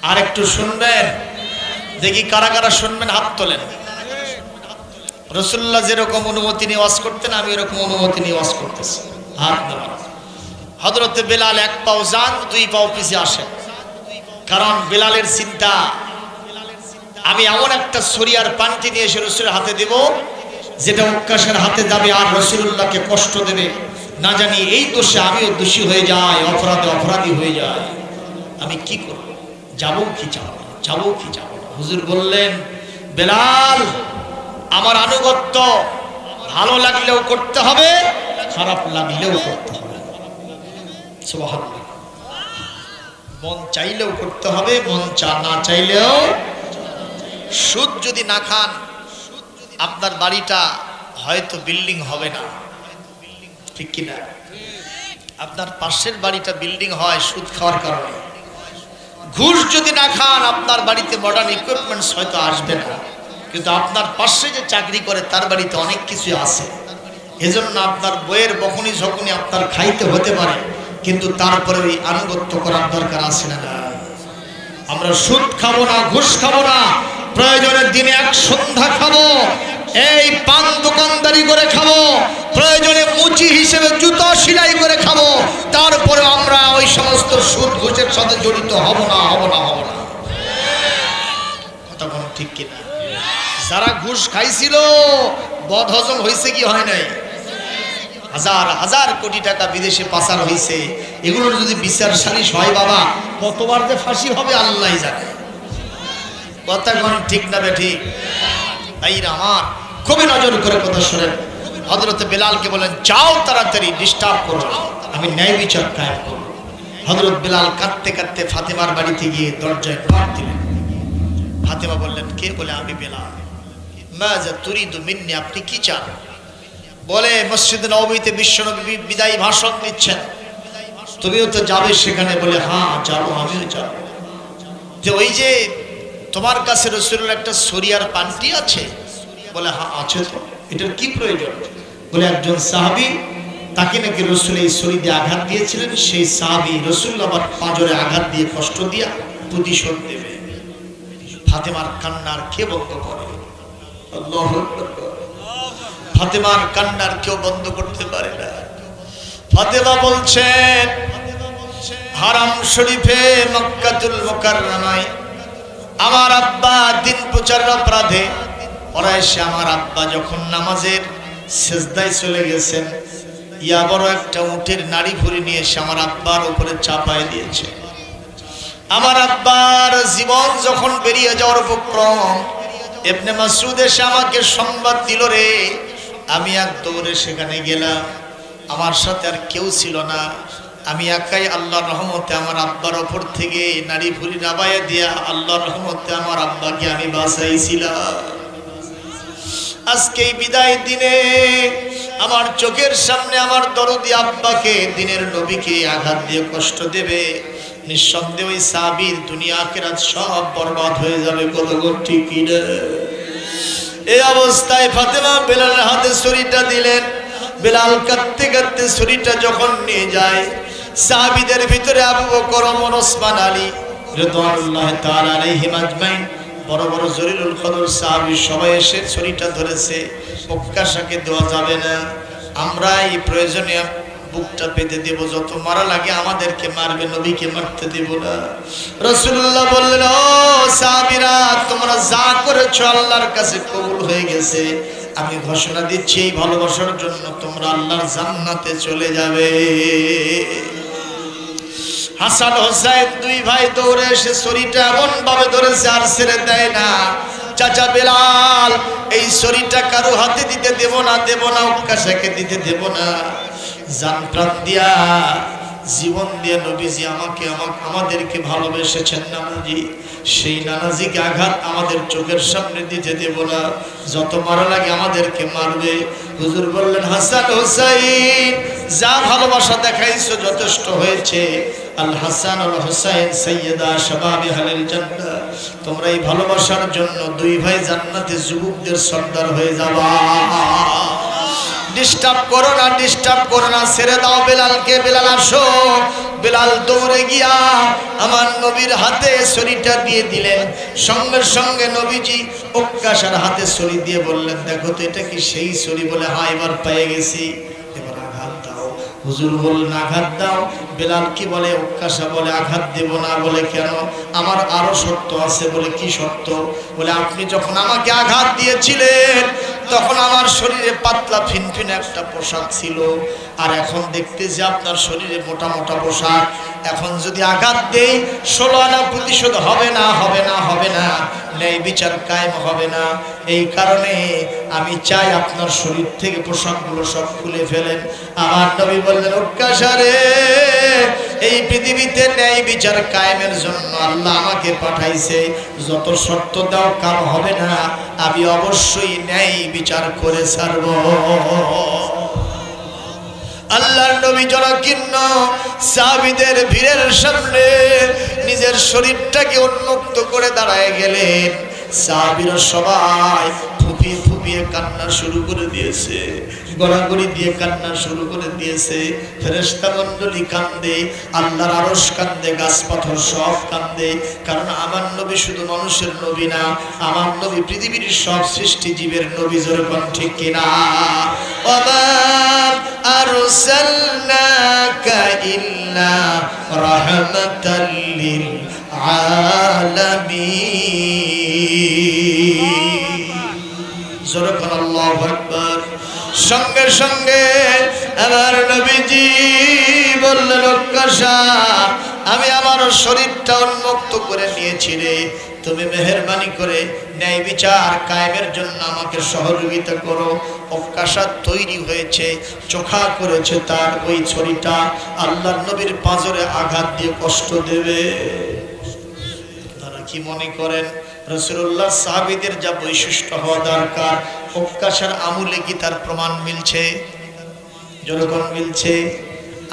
আর একটু শুনবেন, দেখি কারা কারা শুনবেন, হাত তোলেন। রাসূলুল্লাহ যেরকম অনুমতি নিয়ে ওয়াজ করতেন, আমি এরকম অনুমতি নিয়ে ওয়াজ করতেছি। হাত নামান। হযরত বেলাল 1 পাও যান, 2 পাও পিছিয়ে আসেন। কারণ বেলালের চিন্তা, আমি এমন একটা ছড়িয়ার পানটি নিয়ে এসে রসুলের হাতে দেব যেটা ওকাশার হাতে যাবে আর রাসূলুল্লাহকে কষ্ট দেবে। না জানি এই দোষে আমিও দোষী হয়ে যাই, অপরাধী হয়ে যায়। আমি কি করব? যাবো কি যাবো না, যাবো কি যাবো না? হুজুর বললেন, বেলাল, আমার আনুগত্য ভালো লাগলেও করতে হবে, খারাপ লাগলেও করতে হবে। সুবহানাল্লাহ। মন চাইলেও করতে হবে, মন না চাইলেও। সুদ যদি না খান, আপনার বাড়িটা হয়তো বিল্ডিং হবে না, ঠিক কিনা? আপনার পাশের বাড়িটা বিল্ডিং হয় সুদ খাওয়ার কারণে। ঘুষ যদি না খান, আপনার বাড়িতে মডার্ন ইকুইপমেন্টস হয়তো আসবে না, কিন্তু আপনার পাশে যে চাকরি করে তার বাড়িতে অনেক কিছু আছে। এজন্য আপনার বইয়ের বকুনি ঝকুনি আপনার খাইতে হতে পারে, কিন্তু তারপরে ওই আনুগত্য করার দরকার আছে না? আমরা সুদ খাবো না, ঘুষ খাবো না, প্রয়োজনের দিনে 1 সন্ধ্যা খাবো, এই পান দোকানদারি করে খাবো, প্রয়োজনে মুচি হিসেবে জুতো সেলাই করে খাবো, তারপরে আমরা ওই সমস্ত সুদ ঘুষের সাথে জড়িত হব না। কথা বল, ঠিক কিনা? যারা ঘুষ খাইছিল বদহজম হয়েছে কি হয় নাই? হাজার হাজার কোটি টাকা বিদেশে পাচার হয়েছে। এগুলোর যদি বিচার সালিশ হয়, বাবা, কতবার যে ফাঁসি হবে আল্লাহই জানে। কথা কোন ঠিক না ঠিক? ভাইরা আমার, খুবই নজর করে কথা শোনেন। হযরত বেলালকে বলেন, যাও তাড়াতাড়ি, ডিস্টার্ব করো, আমি ন্যায় বিচার কায়েম করব। হযরত বেলাল কাঁদতে কাঁদতে ফাতেমার বাড়িতে গিয়ে দরজায় নক দিলেন। ফাতেমা বললেন, কে? বলে, আমি বেলাল। মাযা তুরিদু মিন্নি, আপনি কি চান? বলে, মসজিদে নববীতে বিশ্বনবী বিদায়ী ভাষণ দিচ্ছেন, তুমিও তো যাবে সেখানে? বলে, হ্যাঁ যাবো, আমিও যাবো। যে ওই যে তোমার কাছে রাসূলুল্লাহর একটা ছড়িয়ার পানটি আছে? বলে, হ্যাঁ আছে তো। এটার কি প্রয়োজন? বলে, একজন সাহাবী, তাকে নাকি রাসূল এই ছড়ি দিয়ে আঘাত দিয়েছিলেন, সেই সাহাবী রাসূলুল্লাহ আবার পাঁজরে আঘাত দিয়ে কষ্ট দিয়া প্রতিশোধ দেবে। ফাতেমার কান্নার কে বন্ধ করে? আল্লাহু আকবার। ফাতেমার কান্নার কেউ বন্ধ করতে পারে না। ফাতেমা বলছেন, হারাম শরীফে মক্কাতুল মুকাররমায় আমার আব্বা দিন প্রচারের অপরাধে ওরা এসে, আমার আব্বা যখন নামাজের সেজদায় চলে গেছেন, ইয়া বড় একটা উটের নাড়ি ভুড়ি নিয়ে এসে আমার আব্বার উপরে চাপায় দিয়েছে। আমার আব্বার জীবন যখন বেরিয়ে যাওয়ার উপক্রম, ইবনে মাসউদ এসে আমাকে সংবাদ দিল রে। আমি এক দৌড়ে সেখানে গেলাম, আমার সাথে আর কেউ ছিল না। আমি একাই আল্লাহর রহমতে আমার আব্বার ওপর থেকে নারী ভুরি নাবাইয়া দিয়া আল্লাহর রহমতে আমার আব্বাকে আমি বাঁচাইছিলাম। আজকে এই বিদায় দিনে আমার চোখের সামনে আমার দরদি আব্বাকে, দিনের নবীকে আঘাত দিয়ে কষ্ট দেবে, নিঃসন্দেহে ওই সাহাবীর দুনিয়া আখিরাত সব বরবাদ হয়ে যাবে। কত ঠিক কিনা? এই অবস্থায় ফাতেমা বেলালের হাতে ছুরিটা দিলেন। বেলাল কাঁদতে কাঁদতে ছুরিটা যখন নিয়ে যায়, সাহাবীদের ভিতরে আবু বকর, ওমর, ওসমান, আলী রাদিয়াল্লাহু তাআলা আলাইহিম আজমাইন, বড় বড় জলিলুল কদর সাহাবী সবাই এসে ছুরিটা ধরেছে। প্রকাশাকে দেওয়া যাবে না, আমরা এই প্রয়োজনে বুকটা পেতে দেব, যত মারা লাগে আমাদেরকে মারবে, নবীকে মারতে দেব না। রাসূলুল্লাহ বললেন, ও সাহাবীরা, তোমরা যা করেছো আল্লাহর কাছে কবুল হয়ে গেছে। আমি ঘোষণা দিচ্ছি এই ভালোবাসার জন্য তোমরা আল্লাহর জান্নাতে চলে যাবে। হাসান হোসেন দুই ভাই দৌড়ে এসে ছুরিটা এমন ভাবে ধরেছে আর ছেড়ে দেয় না। চাচা বেলাল, এই ছুরিটা কারো হাতে দিতে দেব না, দেব না, উক্কাশাকে দিতে দেব না। জান প্রাণ দিয়া, জীবন দিয়ে নবীজি আমাদেরকে ভালোবেসেছেন নানাজি, সেই নানাজিকে আঘাত আমাদের চোখের সামনে দিতে দেব না, যত মারা লাগে আমাদেরকে মারবে। হুজুর বললেন, হাসান হোসাইন, যা ভালোবাসা দেখাইছো যথেষ্ট হয়েছে। আল হাসান আল হুসাইন সাইয়্যিদা শাবাবি আহলিল জান্নাহ, তোমরা এই ভালোবাসার জন্য দুই ভাই জান্নাতে যুবকদের সর্দার হয়ে যাবা। ডিস্টার্ব করো না, ডিস্টার্ব করো না, ছেড়ে দাও বেলালকে। বেলাল আসো। বেলাল দৌড়ে গিয়া আমার নবীর হাতে ছুরিটা দিয়ে দিলেন। সঙ্গে সঙ্গে নবীজি উক্কাশার হাতে ছুরি দিয়ে বললেন, দেখো তো এটা কি সেই ছুরি? বলে, হ্যাঁ, এবার পেয়ে গেছি, এবার আঘাত দাও। হুজুর বললেন, আঘাত দাও। বেলাল কি বলে? উক্কাশা বলে, আঘাত দেব না। বলে, কেন? আমার আরো শর্ত আছে। বলে, কি শর্ত? বলে, আপনি যখন আমাকে আঘাত দিয়েছিলেন তখন আমার শরীরে পাতলা ফিনফিন একটা পোশাক ছিল, আর এখন দেখতেছি আপনার শরীরে মোটা মোটা পোশাক। এখন যদি আঘাত দেই 16 আনা প্রতিশোধ হবে না, হবে না, হবে না, ন্যায় বিচার কায়েম হবে না। এই কারণে আমি চাই আপনার শরীর থেকে পোশাকগুলো সব খুলে ফেলেন। আমার নবী বললেন, উক্কাশা রে, এই পৃথিবীতে ন্যায় বিচার কায়েমের জন্য আল্লাহ আমাকে পাঠাইছে। যত শর্ত দাও কাম হবে না, আমি অবশ্যই ন্যায় বিচার করে ছাড়ব। আল্লাহর নবী জনকীর্ণ সাহাবীদের ভিড়ের সামনে নিজের শরীরটাকে উন্মুক্ত করে দাঁড়ায় গেলেন। সাহাবীরা সবাই ফুপিয়ে ফুপিয়ে কান্না শুরু করে দিয়েছে, গড়াগড়ি দিয়ে কান্না শুরু করে দিয়েছে। ফেরেশতা মণ্ডলী কান্দে, আল্লাহর আরশ কান্দে, গাছ পাথর সব কান্দে। কারণ আমার নবী শুধু মানুষের নবী না, আমার নবী পৃথিবীর সব সৃষ্টি জীবের নবী। জোরে কোন ঠিক কিনা? ওমা আরসালনাকা ইল্লা রাহমাতাল লিল আলামিন। জোরে কোন আল্লাহু আকবার। সঙ্গে সঙ্গে আমার নবীজি বললেন, উক্কাশা, আমি আমার শরীরটা উন্মুক্ত করে নিয়েছি রে, তুমি মেহেরবানি করে ন্যায় বিচার কায়েমের জন্য আমাকে সহযোগিতা করো। উক্কাশা তৈরি হয়েছে, চোখা করেছে তার ওই ছড়িটা আল্লাহর নবীর পাঁজরে আঘাত দিয়ে কষ্ট দেবে। তারা কি মনে করেন রাসূলুল্লাহ সাহাবীদের যা বৈশিষ্ট্য হওয়া দরকার, উক্কাশার আমলে কি তার প্রমাণ মিলছে? যখন মিলছে,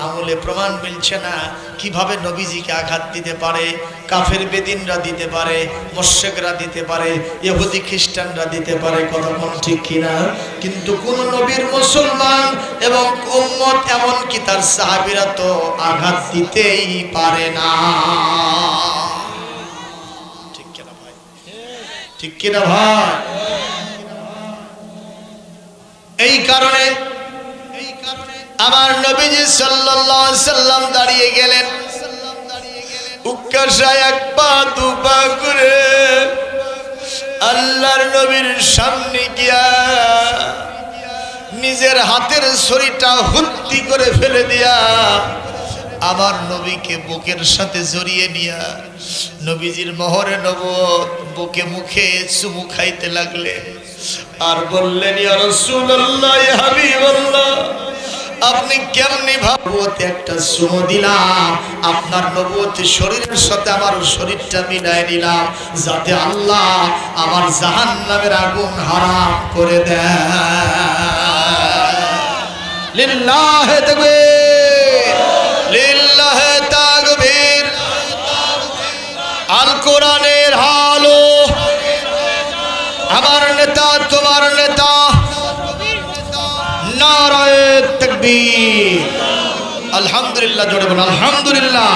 আমলে প্রমাণ মিলছে না। কিভাবে নবীজিকে আঘাত দিতে পারে? কাফের বেদিনরা দিতে পারে, মুশরিকরা দিতে পারে, ইহুদি খ্রিস্টানরা দিতে পারে, কথা কোন ঠিক কিনা? কিন্তু কোন নবীর মুসলমান এবং উম্মত এমনকি তার সাহাবীরা তো আঘাত দিতেই পারে না। ঠিক কিনা ভাই? ঠিক কিনা ভাই? এই কারণে আমার নবীজি সাল্লাল্লাহু আলাইহি সাল্লাম দাঁড়িয়ে গেলেন। উক্কাশা এক পা দু পা করে আল্লাহর নবীর সামনে গিয়া নিজের হাতের ছড়িটা হুত্তি করে ফেলে দিয়া আমার নবীকে বুকের সাথে জড়িয়ে নিয়া নবীজির মোহরে নবুয়ত বুকে মুখে চুমু খাইতে লাগলেন। আর বললেন, ইয়া রাসূলুল্লাহ, ইয়া হাবিবাল্লাহ, আপনি কেমনি নবুয়তে একটা চুমু দিলাম, আপনার নবুয়তি শরীরের সাথে আমার শরীরটা মিলাই নিলাম, যাতে আল্লাহ আমার জাহান্নামের আগুন হারাম করে দেয়। লিল্লাহে তাকবীর, লিল্লাহে তাকবীর। আল কোরআনের আলো, আমার নেতা তোমার নেতা, নারায়ে তাকবীর। আলহামদুলিল্লাহ, জোরে বলুন আলহামদুলিল্লাহ।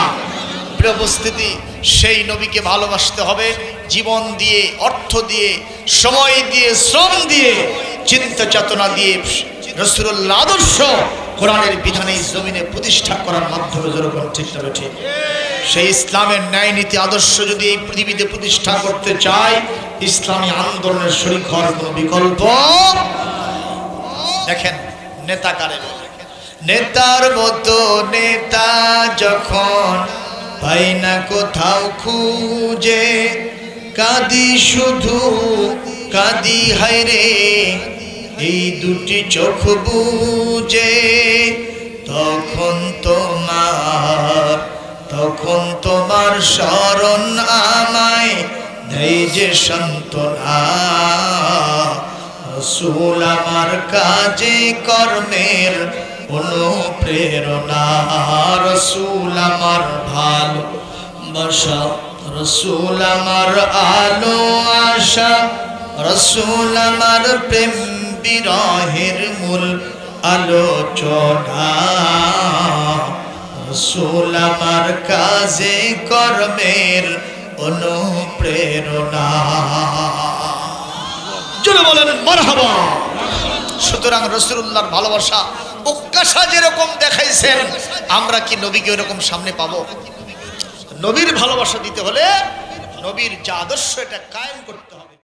প্রিয় উপস্থিতি, সেই নবীকে ভালোবাসতে হবে জীবন দিয়ে, অর্থ দিয়ে, সময় দিয়ে, শ্রম দিয়ে, চিন্তা চেতনা দিয়ে। রাসূলুল্লাহ আদর্শ কোরআনের বিধানে জমিনে প্রতিষ্ঠা করার মাধ্যমে যেরকম ঠিক না ঠিক, সেই ইসলামের ন্যায় নীতি আদর্শ যদি এই পৃথিবীতে প্রতিষ্ঠা করতে চায়, ইসলামী আন্দোলনের শরীক হওয়ার কোনো বিকল্প। দেখেন নেতা কারে বলে, নেতার মতো নেতা যখন পাই না কোথাও খুঁজে, কাঁদি শুধু কাঁদি হায়রে এই দুটি চোখ বুজে, তখন তোমার শরণ আমায় দেয় যে সান্ত্বনা। রাসূল আমার কাজে কর্মের অনুপ্রেরণা, রাসূল আমার ভালোবাসা, রাসূল আমার আলো আশা, রাসূল আমার প্রেম বিরহের মূল আলোচনা, রাসূল আমার কাজে কর্মের অনুপ্রেরণা। জোরে বলেন মারহাবা। সুতরাং রাসূলুল্লাহর ভালোবাসা প্রকাশা যেরকম দেখাইছেন, আমরা কি নবীকে ওরকম সামনে পাবো? নবীর ভালোবাসা দিতে হলে নবীর যে আদর্শ, এটা কায়েম করতে হবে।